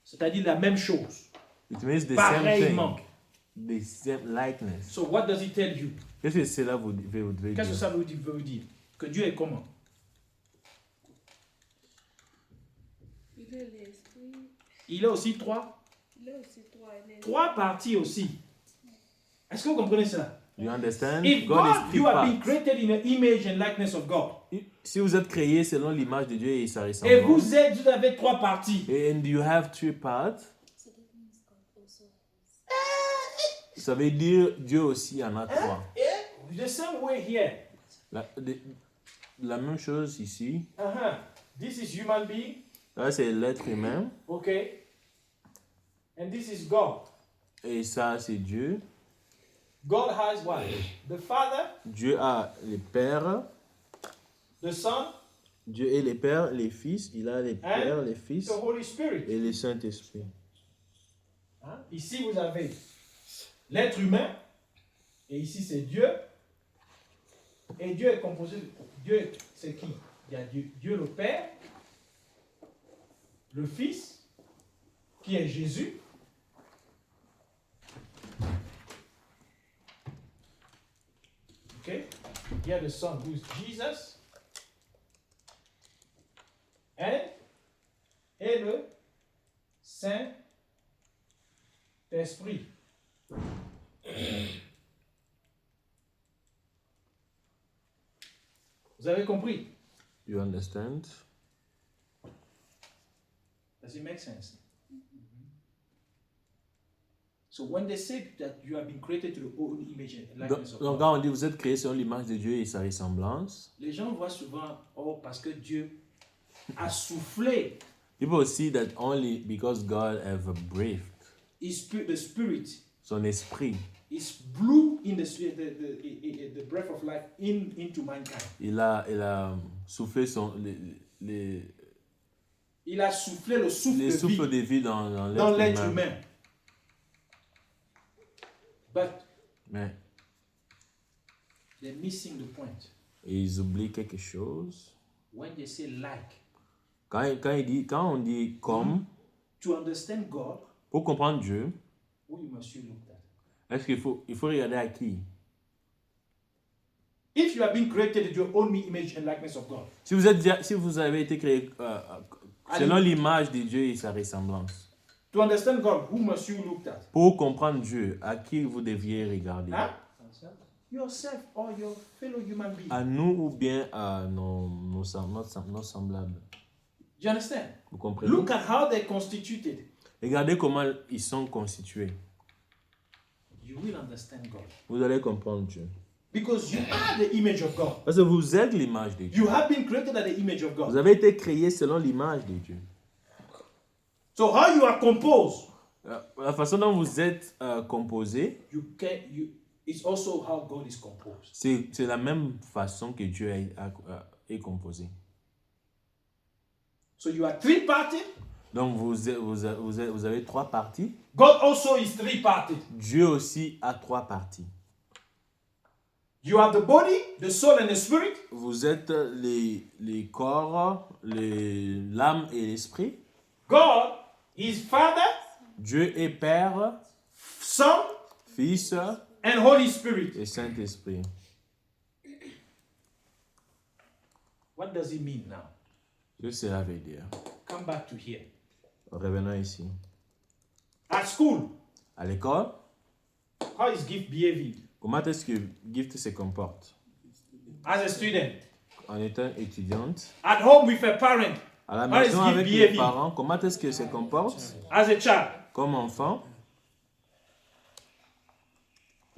Speaker 1: C'est-à-dire la même chose.
Speaker 2: It means the same
Speaker 1: Pareillement.
Speaker 2: thing, the same likeness.
Speaker 1: So what does it tell you?
Speaker 2: Qu'est-ce que cela vous devez
Speaker 1: Qu'est-ce que
Speaker 2: dire?
Speaker 1: ça veut dire? Que Dieu est comment?
Speaker 3: Il est l'esprit.
Speaker 1: Il est aussi trois
Speaker 3: Il est aussi
Speaker 1: trois parties aussi. Est-ce que vous comprenez cela?
Speaker 2: Do you understand?
Speaker 1: If
Speaker 2: God is
Speaker 1: God,
Speaker 2: three
Speaker 1: you have been
Speaker 2: parts.
Speaker 1: created in the image and likeness of God.
Speaker 2: Si vous êtes créé selon l'image de Dieu et sa
Speaker 1: Et
Speaker 2: ressemblance,
Speaker 1: vous avez trois parties.
Speaker 2: and you have three parts,
Speaker 5: So that means God also has.
Speaker 2: ça veut dire Dieu aussi en a trois.
Speaker 1: the same way here.
Speaker 2: La même chose ici.
Speaker 1: This is human being,
Speaker 2: Là, c'est l'être humain.
Speaker 1: okay? And this is God.
Speaker 2: Et ça, c'est Dieu.
Speaker 1: God has what? The Father,
Speaker 2: Dieu a les pères.
Speaker 1: the Son,
Speaker 2: Dieu est les pères, les fils. Il a les pères, les fils
Speaker 1: the Holy Spirit.
Speaker 2: et le Saint-Esprit.
Speaker 1: Hein? Ici, vous avez l'être humain, et ici, c'est Dieu. Et Dieu est composé de... Dieu, c'est qui? Il y a Dieu le Père, le Fils, qui est Jésus. Okay? Il y a le Son, who is Jesus. Et le Saint-Esprit. Vous avez compris?
Speaker 2: You understand?
Speaker 1: Does it make sense? So when they say that you have been created to the own image and likeness of
Speaker 2: Donc,
Speaker 1: God,
Speaker 2: quand on dit vous êtes créés selon l'image de Dieu et sa ressemblance,
Speaker 1: les gens voient souvent, oh, parce que Dieu a soufflé,
Speaker 2: people see that only because God have breathed
Speaker 1: the Spirit
Speaker 2: son esprit.
Speaker 1: is blew in the breath of life into mankind.
Speaker 2: Il a soufflé
Speaker 1: Il a soufflé le souffle
Speaker 2: les
Speaker 1: de
Speaker 2: souffles
Speaker 1: vie
Speaker 2: de vie dans
Speaker 1: dans
Speaker 2: l'être
Speaker 1: l'être
Speaker 2: humain.
Speaker 1: humain. But
Speaker 2: Mais
Speaker 1: they're missing the point.
Speaker 2: ils oublient quelque chose.
Speaker 1: When they say like,
Speaker 2: Quand on dit comme,
Speaker 1: to understand God,
Speaker 2: pour comprendre Dieu,
Speaker 1: who you must you look at?
Speaker 2: est-ce qu'il faut regarder à qui?
Speaker 1: If you have been created in your own image and likeness of God,
Speaker 2: Si vous avez été créé selon l'image de Dieu et sa ressemblance,
Speaker 1: to understand God, who must you look at?
Speaker 2: pour comprendre Dieu, à qui vous deviez regarder?
Speaker 1: Huh? Yourself or your fellow human being.
Speaker 2: À nous ou bien à nos semblables?
Speaker 1: Do you understand?
Speaker 2: Vous comprenez?
Speaker 1: Look at how they're constituted.
Speaker 2: Regardez comment ils sont constitués.
Speaker 1: You will understand God.
Speaker 2: Vous allez comprendre Dieu.
Speaker 1: Because you are the image of God.
Speaker 2: Parce que vous êtes l'image de Dieu.
Speaker 1: You have been created at the image of
Speaker 2: Vous
Speaker 1: God.
Speaker 2: avez été créé selon l'image de Dieu.
Speaker 1: So how you are composed,
Speaker 2: La façon dont vous êtes composé,
Speaker 1: it's also how God is composed.
Speaker 2: c'est la même façon que Dieu est composé.
Speaker 1: So you are three-parted.
Speaker 2: Donc vous avez trois parties.
Speaker 1: God also is three-parted.
Speaker 2: Dieu aussi a trois parties.
Speaker 1: You have the body, the soul, and the spirit.
Speaker 2: Vous êtes les corps, l'âme et l'esprit.
Speaker 1: God is Father,
Speaker 2: Dieu est Père,
Speaker 1: Son,
Speaker 2: Fils
Speaker 1: and Holy Spirit.
Speaker 2: et Saint-Esprit.
Speaker 1: What does it mean now?
Speaker 2: Qu'est-ce que cela veut dire?
Speaker 1: Come back to here.
Speaker 2: Revenons ici.
Speaker 1: At school,
Speaker 2: À l'école,
Speaker 1: how is gift behaving?
Speaker 2: comment est-ce que Gift se comporte?
Speaker 1: As a student,
Speaker 2: En étant étudiante,
Speaker 1: at home with a parent,
Speaker 2: à la
Speaker 1: how is
Speaker 2: maison
Speaker 1: Gift
Speaker 2: avec les
Speaker 1: behaving?
Speaker 2: parents, comment est-ce qu'elle se comporte?
Speaker 1: As a child,
Speaker 2: Comme enfant,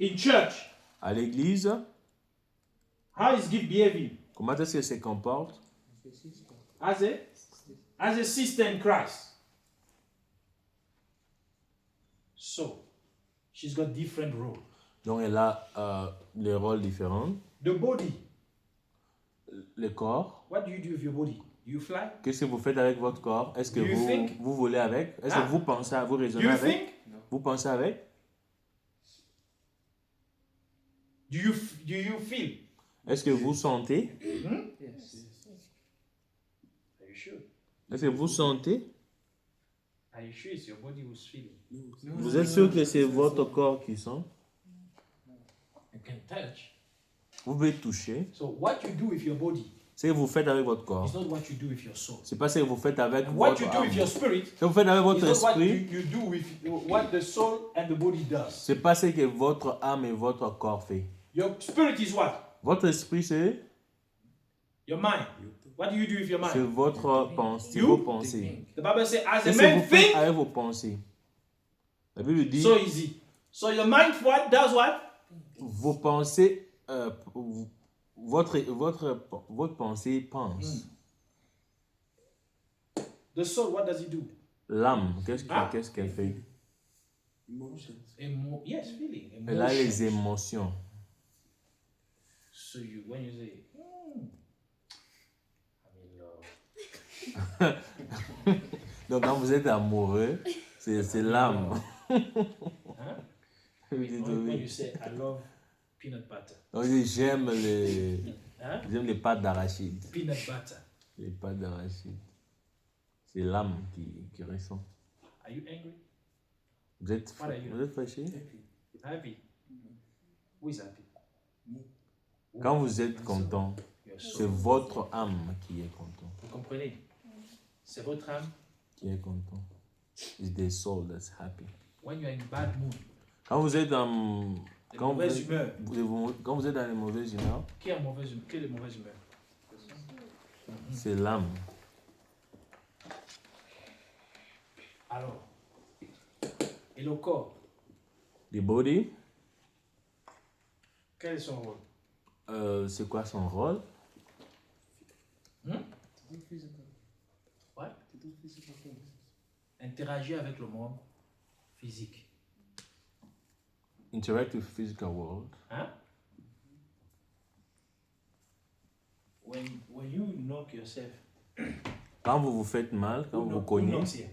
Speaker 1: in church,
Speaker 2: à l'église,
Speaker 1: how is gift behaving?
Speaker 2: comment est-ce qu'elle se comporte?
Speaker 1: As a sister in Christ. So, she's got different roles.
Speaker 2: Donc elle a les rôles différents.
Speaker 1: The body,
Speaker 2: Le corps,
Speaker 1: what do you do with your body? You fly?
Speaker 2: qu'est-ce que vous faites avec votre corps? Est-ce que
Speaker 1: Do you think?
Speaker 2: vous volez avec? Est-ce
Speaker 1: Ah.
Speaker 2: que vous pensez, vous
Speaker 1: Do
Speaker 2: raisonnez
Speaker 1: you
Speaker 2: avec?
Speaker 1: think?
Speaker 2: Vous pensez avec?
Speaker 1: Do you feel?
Speaker 2: Est-ce que vous sentez?
Speaker 6: Yes.
Speaker 1: Are you sure?
Speaker 2: Est-ce que vous sentez?
Speaker 1: Are you sure it's your body who's feeling?
Speaker 2: Vous êtes sûr que c'est votre corps qui sent?
Speaker 1: You can touch.
Speaker 2: Vous pouvez toucher.
Speaker 1: So what you do with your body
Speaker 2: Ce que vous faites avec votre corps,
Speaker 1: is not what you do with your soul.
Speaker 2: c'est pas ce que vous faites avec
Speaker 1: And what
Speaker 2: votre
Speaker 1: you do
Speaker 2: âme.
Speaker 1: with your spirit
Speaker 2: Ce que vous faites avec
Speaker 1: is
Speaker 2: votre
Speaker 1: not what
Speaker 2: esprit,
Speaker 1: you do with what the soul and the body does.
Speaker 2: c'est pas ce que votre âme et votre corps fait.
Speaker 1: Your spirit is what?
Speaker 2: Votre esprit, c'est
Speaker 1: Your mind. What do you do with your
Speaker 2: c'est
Speaker 1: mind?
Speaker 2: votre pensée,
Speaker 1: You?
Speaker 2: vos pensées.
Speaker 1: The Bible says, as a
Speaker 2: Qu'est-ce que
Speaker 1: man
Speaker 2: vous faites
Speaker 1: think,
Speaker 2: avec vos pensées? La Bible dit,
Speaker 1: so easy. So your mind what does what?
Speaker 2: vos pensées votre pensée pense.
Speaker 1: The soul, what does it do?
Speaker 2: L'âme,
Speaker 1: Ah.
Speaker 2: qu'est-ce qu'elle fait?
Speaker 4: Emotions.
Speaker 1: Yes, feeling.
Speaker 2: Elle a les
Speaker 1: Emotions.
Speaker 2: émotions.
Speaker 1: So when you say, I'm in love.
Speaker 2: Donc quand vous êtes amoureux, c'est l'âme.
Speaker 1: Hein?
Speaker 2: Vous dites
Speaker 1: When
Speaker 2: oui.
Speaker 1: you say, I love peanut butter.
Speaker 2: On dit j'aime
Speaker 1: Hein?
Speaker 2: les pâtes d'arachide.
Speaker 1: Peanut butter.
Speaker 2: Les pâtes d'arachide. C'est l'âme qui ressent.
Speaker 1: Are you angry?
Speaker 2: Vous êtes fâché?
Speaker 1: Happy? Who is happy?
Speaker 2: Quand vous êtes content,
Speaker 1: Your
Speaker 2: c'est
Speaker 1: soul.
Speaker 2: votre âme qui est content.
Speaker 1: Vous comprenez? C'est votre âme.
Speaker 2: Qui est content. It's the soul that's happy.
Speaker 1: When you are in bad mood,
Speaker 2: Quand vous êtes en...
Speaker 1: de
Speaker 2: Quand vous,
Speaker 1: mauvaise
Speaker 2: êtes,
Speaker 1: humeur.
Speaker 2: quand vous êtes dans les mauvaises humeurs,
Speaker 1: Qui est de mauvaise humeur?
Speaker 2: c'est l'âme.
Speaker 1: Alors, et le corps,
Speaker 2: The body,
Speaker 1: quel est son rôle?
Speaker 2: c'est quoi son rôle?
Speaker 1: Ouais. Interagir avec le monde physique.
Speaker 2: Interact with physical world.
Speaker 1: Hein? When you knock yourself,
Speaker 2: Quand vous vous faites mal, quand
Speaker 1: who
Speaker 2: vous
Speaker 1: knock- who
Speaker 2: cognez,
Speaker 1: knocks here?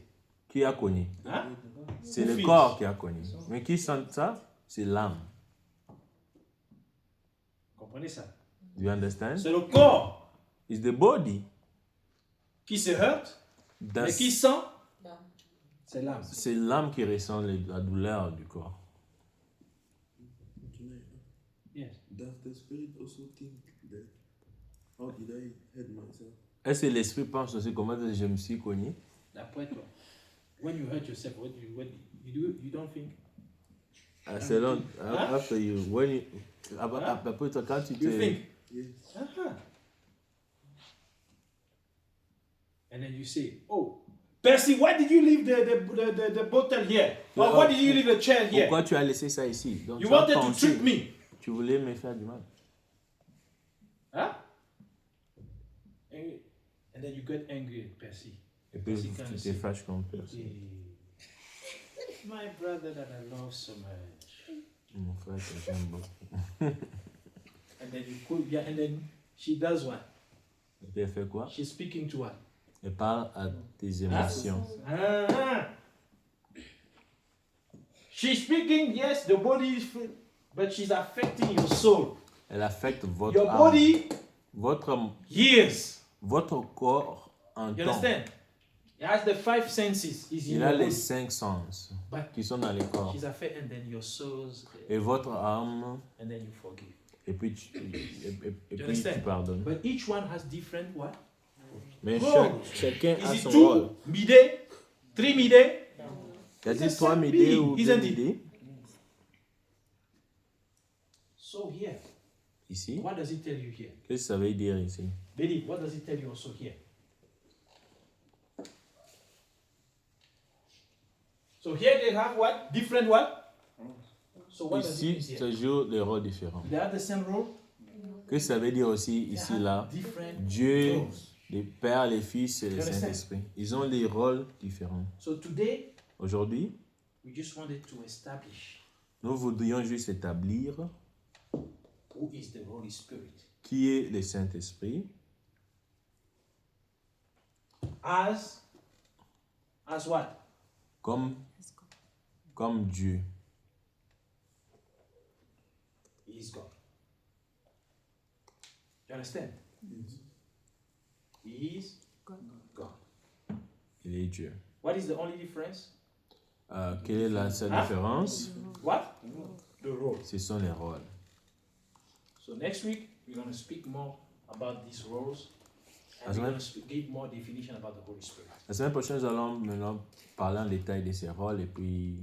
Speaker 2: qui a cogné?
Speaker 1: Hein?
Speaker 2: C'est
Speaker 1: Who
Speaker 2: le
Speaker 1: feels?
Speaker 2: corps qui a cogné. Mais qui sent ça? C'est l'âme.
Speaker 1: Comprenez ça?
Speaker 2: Do you understand?
Speaker 1: C'est le corps
Speaker 2: It's the body.
Speaker 1: qui se heurte, mais qui sent, c'est l'âme.
Speaker 2: C'est l'âme qui ressent la douleur du corps.
Speaker 4: Can I?
Speaker 1: Yes.
Speaker 4: Does the spirit also think that? How did I hurt myself?
Speaker 2: Est-ce que l'esprit pense aussi comment je me suis cogné?
Speaker 1: D'après toi, when you hurt yourself, what you don't think?
Speaker 2: Selon, after you, when you, après toi, quand tu
Speaker 1: You
Speaker 2: te...
Speaker 1: think?
Speaker 4: Yes.
Speaker 1: Uh-huh. And then you say, oh, Percy, why did you leave the bottle here? Or why did you leave the chair here?
Speaker 2: Pourquoi tu as laissé ça ici? Donc,
Speaker 1: You
Speaker 2: tu as
Speaker 1: wanted to
Speaker 2: pensé,
Speaker 1: trick me.
Speaker 2: tu voulais me faire du mal.
Speaker 1: Huh? And then you get angry, Percy.
Speaker 2: Et puis
Speaker 1: Percy
Speaker 2: tu
Speaker 1: can
Speaker 2: te
Speaker 1: say,
Speaker 2: fâches contre personne.
Speaker 1: my brother that I love so much.
Speaker 2: Mon frère, que j'aime beaucoup.
Speaker 1: And then you could, yeah, and then she does what?
Speaker 2: Et puis elle fait quoi?
Speaker 1: She's speaking to what?
Speaker 2: Elle parle à tes émotions.
Speaker 1: Uh-huh. She's speaking, yes, the body is free, but she's affecting your soul.
Speaker 2: Elle affecte votre
Speaker 1: Your
Speaker 2: âme.
Speaker 1: body
Speaker 2: Votre
Speaker 1: hears.
Speaker 2: corps
Speaker 1: You
Speaker 2: entend.
Speaker 1: understand? It has the five senses. Is in
Speaker 2: Il a
Speaker 1: your
Speaker 2: les
Speaker 1: body.
Speaker 2: 5 sens
Speaker 1: But
Speaker 2: qui sont dans les corps.
Speaker 1: she's affected, and then your souls,
Speaker 2: Et votre âme,
Speaker 1: and then you forgive.
Speaker 2: et puis tu
Speaker 1: understand?
Speaker 2: pardonnes.
Speaker 1: But each one has different what?
Speaker 2: Mais
Speaker 1: Role.
Speaker 2: chacun a
Speaker 1: Is it
Speaker 2: son
Speaker 1: two
Speaker 2: rôle.
Speaker 1: midday, three midday?
Speaker 2: Il a
Speaker 1: It's a
Speaker 2: dit 3
Speaker 1: same
Speaker 2: midés
Speaker 1: being,
Speaker 2: ou 2
Speaker 1: isn't it?
Speaker 2: midés.
Speaker 1: So here,
Speaker 2: Ici,
Speaker 1: what does it tell you here?
Speaker 2: qu'est-ce que ça veut dire ici?
Speaker 1: Betty, what does it tell you also here? So here they have what? Different what? So what does it mean
Speaker 2: Ici,
Speaker 1: here?
Speaker 2: ça joue des rôles différents.
Speaker 1: They have the same role?
Speaker 2: Qu'est-ce que ça veut dire aussi
Speaker 1: They
Speaker 2: ici,
Speaker 1: have
Speaker 2: là?
Speaker 1: different
Speaker 2: Dieu,
Speaker 1: roles.
Speaker 2: les pères, les fils et le
Speaker 1: You understand?
Speaker 2: Saint-Esprit. Ils ont des rôles différents.
Speaker 1: So today,
Speaker 2: Aujourd'hui,
Speaker 1: we just wanted to establish
Speaker 2: nous voudrions juste établir
Speaker 1: who is the Holy Spirit
Speaker 2: qui est le Saint-Esprit
Speaker 1: as what?
Speaker 2: comme Dieu.
Speaker 1: He is God. You understand?
Speaker 4: Yes.
Speaker 1: He is God.
Speaker 2: Il est Dieu.
Speaker 1: What is the only difference?
Speaker 2: Quelle est la seule
Speaker 1: Hein?
Speaker 2: différence?
Speaker 1: What? The role.
Speaker 2: Ce sont les rôles.
Speaker 1: So next week we're going to speak more about these roles, and
Speaker 2: As
Speaker 1: we're
Speaker 2: well.
Speaker 1: going to give more definition about the Holy Spirit.
Speaker 2: La semaine prochaine, nous allons maintenant parler en détail de ces rôles et puis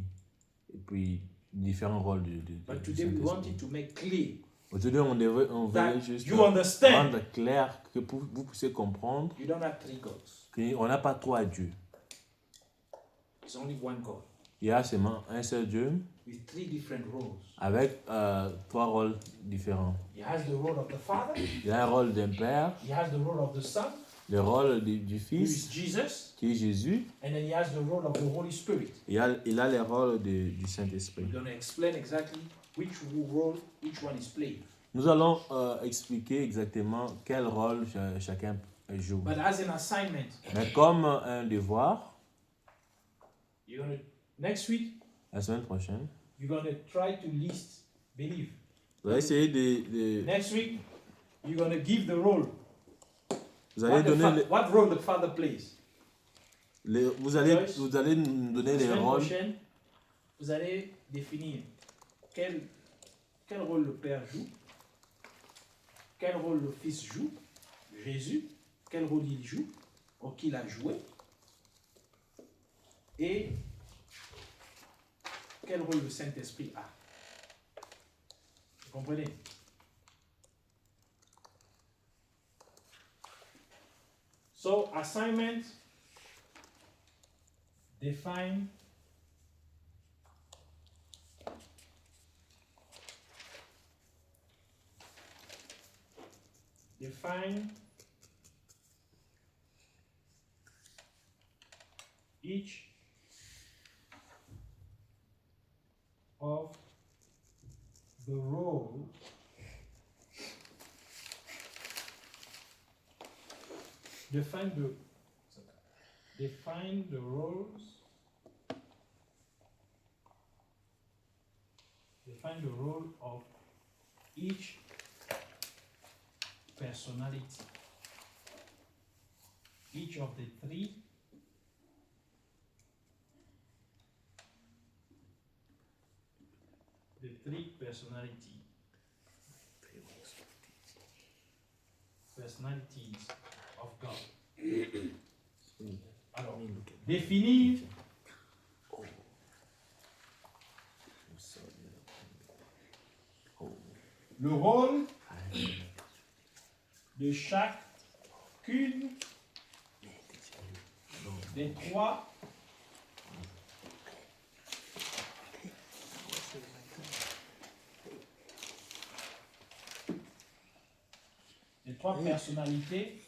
Speaker 2: différents rôles du
Speaker 1: But today we
Speaker 2: Saint-Esprit.
Speaker 1: wanted to make clear
Speaker 2: Aujourd'hui, on voulait
Speaker 1: that
Speaker 2: juste
Speaker 1: you understand
Speaker 2: rendre clair que vous puissiez comprendre
Speaker 1: you don't have three gods.
Speaker 2: qu'on n'a pas trois dieux.
Speaker 1: It's only one God.
Speaker 2: Il y a seulement un seul Dieu
Speaker 1: with 3 different roles.
Speaker 2: avec 3 rôles différents.
Speaker 1: He has the role of the Father,
Speaker 2: Il a un rôle d'un père,
Speaker 1: he has the role of the Son,
Speaker 2: le rôle du
Speaker 1: who is
Speaker 2: Fils,
Speaker 1: Jesus,
Speaker 2: qui est Jésus.
Speaker 1: and then he has the role of the Holy Spirit.
Speaker 2: Il a le rôle du Saint-Esprit.
Speaker 1: We're going to explain exactly which role each one is playing.
Speaker 2: Nous allons expliquer exactement quel rôle chacun joue.
Speaker 1: But as an assignment,
Speaker 2: Mais comme un devoir,
Speaker 1: you're going to, next week,
Speaker 2: la semaine prochaine,
Speaker 1: you're going to try to list, believe.
Speaker 2: vous allez essayer de
Speaker 1: Next week, you're going to give the role.
Speaker 2: vous allez donner
Speaker 1: What role the Father plays.
Speaker 2: vous allez nous donner
Speaker 1: La
Speaker 2: les
Speaker 1: semaine
Speaker 2: rôles.
Speaker 1: prochaine, vous allez définir quel rôle le Père joue, quel rôle le Fils joue, Jésus, quel rôle il joue, ou qu'il a joué, et quel rôle le Saint-Esprit a. Vous comprenez? So, assignment, define each of the roles define the roles define the role of each personality, each of the three personalities of God. Alors, définir le rôle de chacune des trois personnalités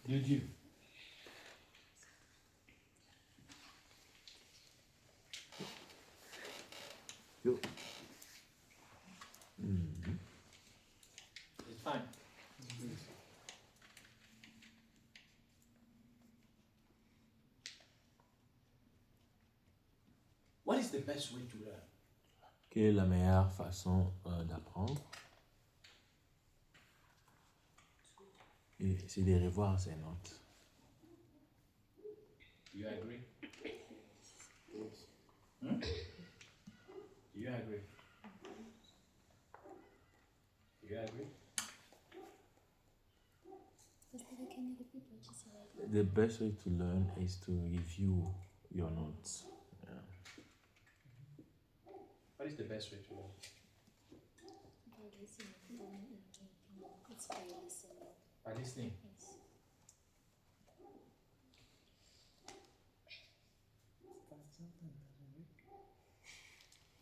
Speaker 1: de Dieu. It's fine. What is the best way to learn?
Speaker 2: Quelle est la meilleure façon d'apprendre? Et c'est de revoir ses notes.
Speaker 1: Do you agree? Hmm? Do you agree? Do you agree?
Speaker 5: Pastor, can you repeat what you said?
Speaker 2: The best way to learn is to review your notes.
Speaker 1: What is the best way to learn?
Speaker 5: By listening. It's by listening.
Speaker 1: By listening.
Speaker 5: Yes.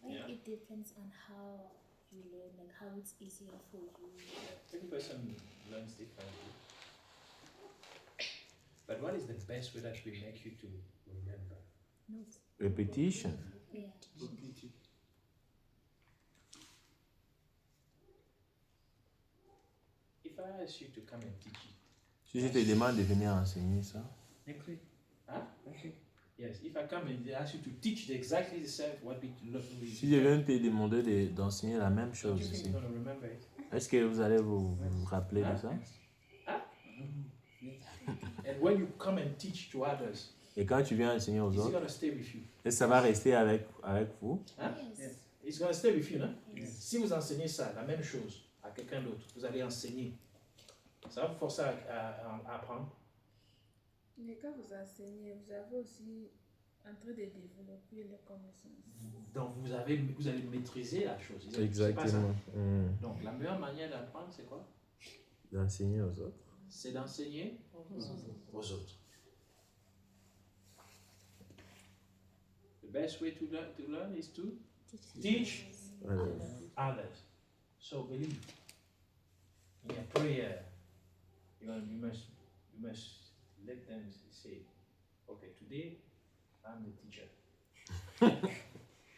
Speaker 1: Yeah.
Speaker 5: It depends on how you learn, like how it's easier for you.
Speaker 1: Every person learns differently. But what is the best way that will make you to remember?
Speaker 5: Notes.
Speaker 2: Repetition.
Speaker 5: Yeah.
Speaker 1: If I ask you to come and teach it,
Speaker 2: Si je te demande de venir enseigner ça,
Speaker 6: Okay.
Speaker 1: huh?
Speaker 6: Okay.
Speaker 1: Yes, if I come and ask you to teach exactly the same what we learn,
Speaker 2: si je viens te demander d'enseigner la même
Speaker 1: don't
Speaker 2: chose
Speaker 1: you think
Speaker 2: ici,
Speaker 1: you're going to remember it?
Speaker 2: est-ce que vous allez vous rappeler de ça?
Speaker 1: And when you come and teach to others,
Speaker 2: Et quand tu viens enseigner aux
Speaker 1: is it
Speaker 2: autres,
Speaker 1: going to stay with you?
Speaker 2: est-ce que ça va rester avec vous?
Speaker 1: Huh?
Speaker 5: Yes.
Speaker 1: It's going to stay with you, non?
Speaker 5: Yes.
Speaker 1: Si vous enseignez ça, la même chose, à quelqu'un d'autre, vous allez enseigner. Ça va vous forcer à apprendre.
Speaker 3: Mais quand vous enseignez, vous avez aussi en train de développer les connaissances.
Speaker 1: Donc vous allez maîtriser la chose. C'est pas ça. Donc la meilleure manière d'apprendre, c'est quoi?
Speaker 2: D'enseigner aux autres.
Speaker 1: C'est d'enseigner aux autres. best way to learn is to teach others. So believe. In your prayer, you must let them say, okay, today I'm the teacher.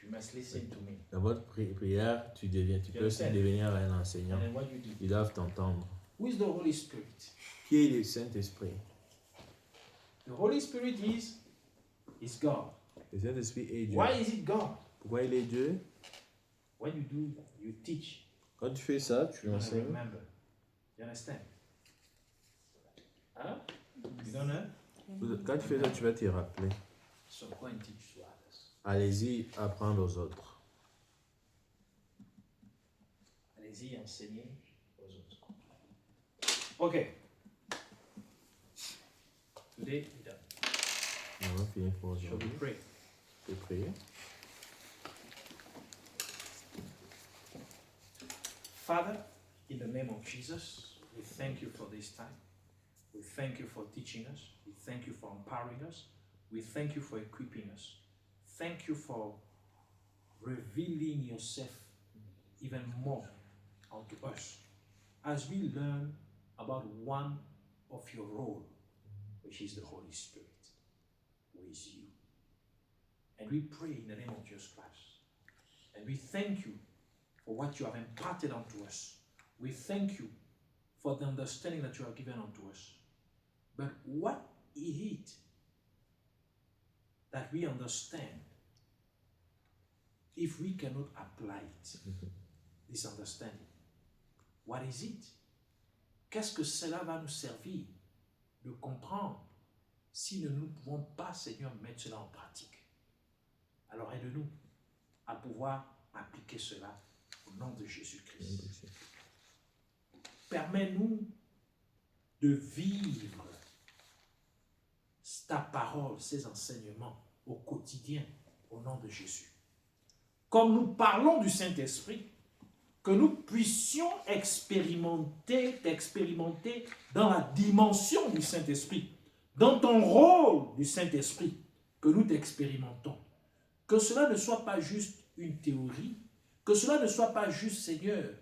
Speaker 1: You must listen to me.
Speaker 2: Dans votre prière, tu peux aussi devenir un enseignant.
Speaker 1: And then what you do?
Speaker 2: Ils doivent t'entendre.
Speaker 1: Who is the Holy Spirit?
Speaker 2: Qui est le Saint-Esprit?
Speaker 1: The Holy Spirit is God.
Speaker 2: Le Saint-Esprit est Dieu.
Speaker 1: Why is it God?
Speaker 2: Pourquoi il est Dieu?
Speaker 1: When you teach.
Speaker 2: Quand tu fais ça, tu
Speaker 1: You
Speaker 2: enseignes.
Speaker 1: remember. You understand? Huh? You don't know?
Speaker 2: Quand tu fais ça, tu vas te rappeler.
Speaker 1: So go and teach to others.
Speaker 2: Allez-y, apprendre aux autres.
Speaker 1: Allez-y, enseigner aux autres. Okay. Today we're done.
Speaker 2: On va finir pour
Speaker 1: Shall we
Speaker 2: aujourd'hui.
Speaker 1: pray?
Speaker 2: Je vais prier.
Speaker 1: Father, in the name of Jesus, we thank you for this time. We thank you for teaching us. We thank you for empowering us. We thank you for equipping us. Thank you for revealing yourself even more unto us as we learn about one of your role, which is the Holy Spirit, who is you. And we pray in the name of Jesus Christ. And we thank you for what you have imparted unto us. We thank you for the understanding that you have given unto us. But what is it that we understand if we cannot apply it, this understanding? What is it? Qu'est-ce que cela va nous servir de comprendre si nous ne pouvons pas, Seigneur, mettre cela en pratique? Alors aide-nous à pouvoir appliquer cela au nom de Jésus-Christ. Permets-nous de vivre ta parole, ces enseignements au quotidien, au nom de Jésus. Comme nous parlons du Saint-Esprit, que nous puissions t'expérimenter dans la dimension du Saint-Esprit, dans ton rôle du Saint-Esprit, que nous t'expérimentons. Que cela ne soit pas juste une théorie, que cela ne soit pas juste, Seigneur,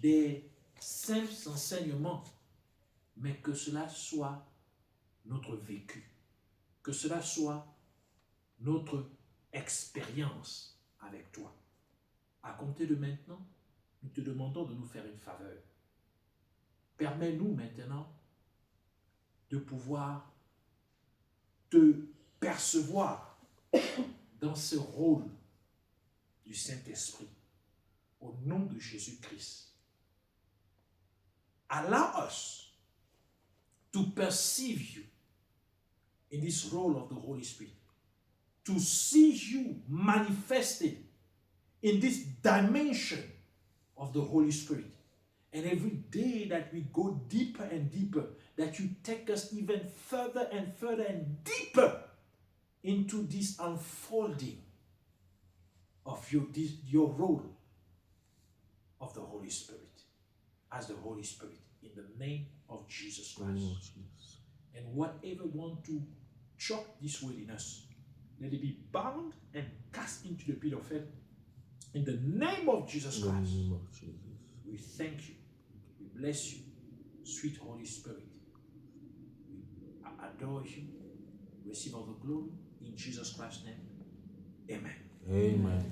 Speaker 1: des simples enseignements, mais que cela soit notre vécu, que cela soit notre expérience avec toi. À compter de maintenant, nous te demandons de nous faire une faveur. Permets-nous maintenant de pouvoir te percevoir dans ce rôle du Saint-Esprit, au nom de Jésus-Christ. Allow us to perceive you in this role of the Holy Spirit, to see you manifested in this dimension of the Holy Spirit. And every day that we go deeper and deeper, that you take us even further and further and deeper into this unfolding of your role of the Holy Spirit, as the Holy Spirit, in the name of Jesus Christ. And whatever want to choke this will in us, let it be bound and cast into the pit of hell. In the name of Jesus Christ, we thank you, we bless you, sweet Holy Spirit. We adore you, receive all the glory, in Jesus Christ's name, amen.
Speaker 2: Amen.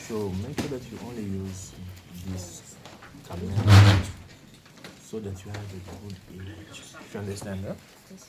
Speaker 2: So make sure that you only use this camera so that you have a good image. You understand that?
Speaker 5: Yes.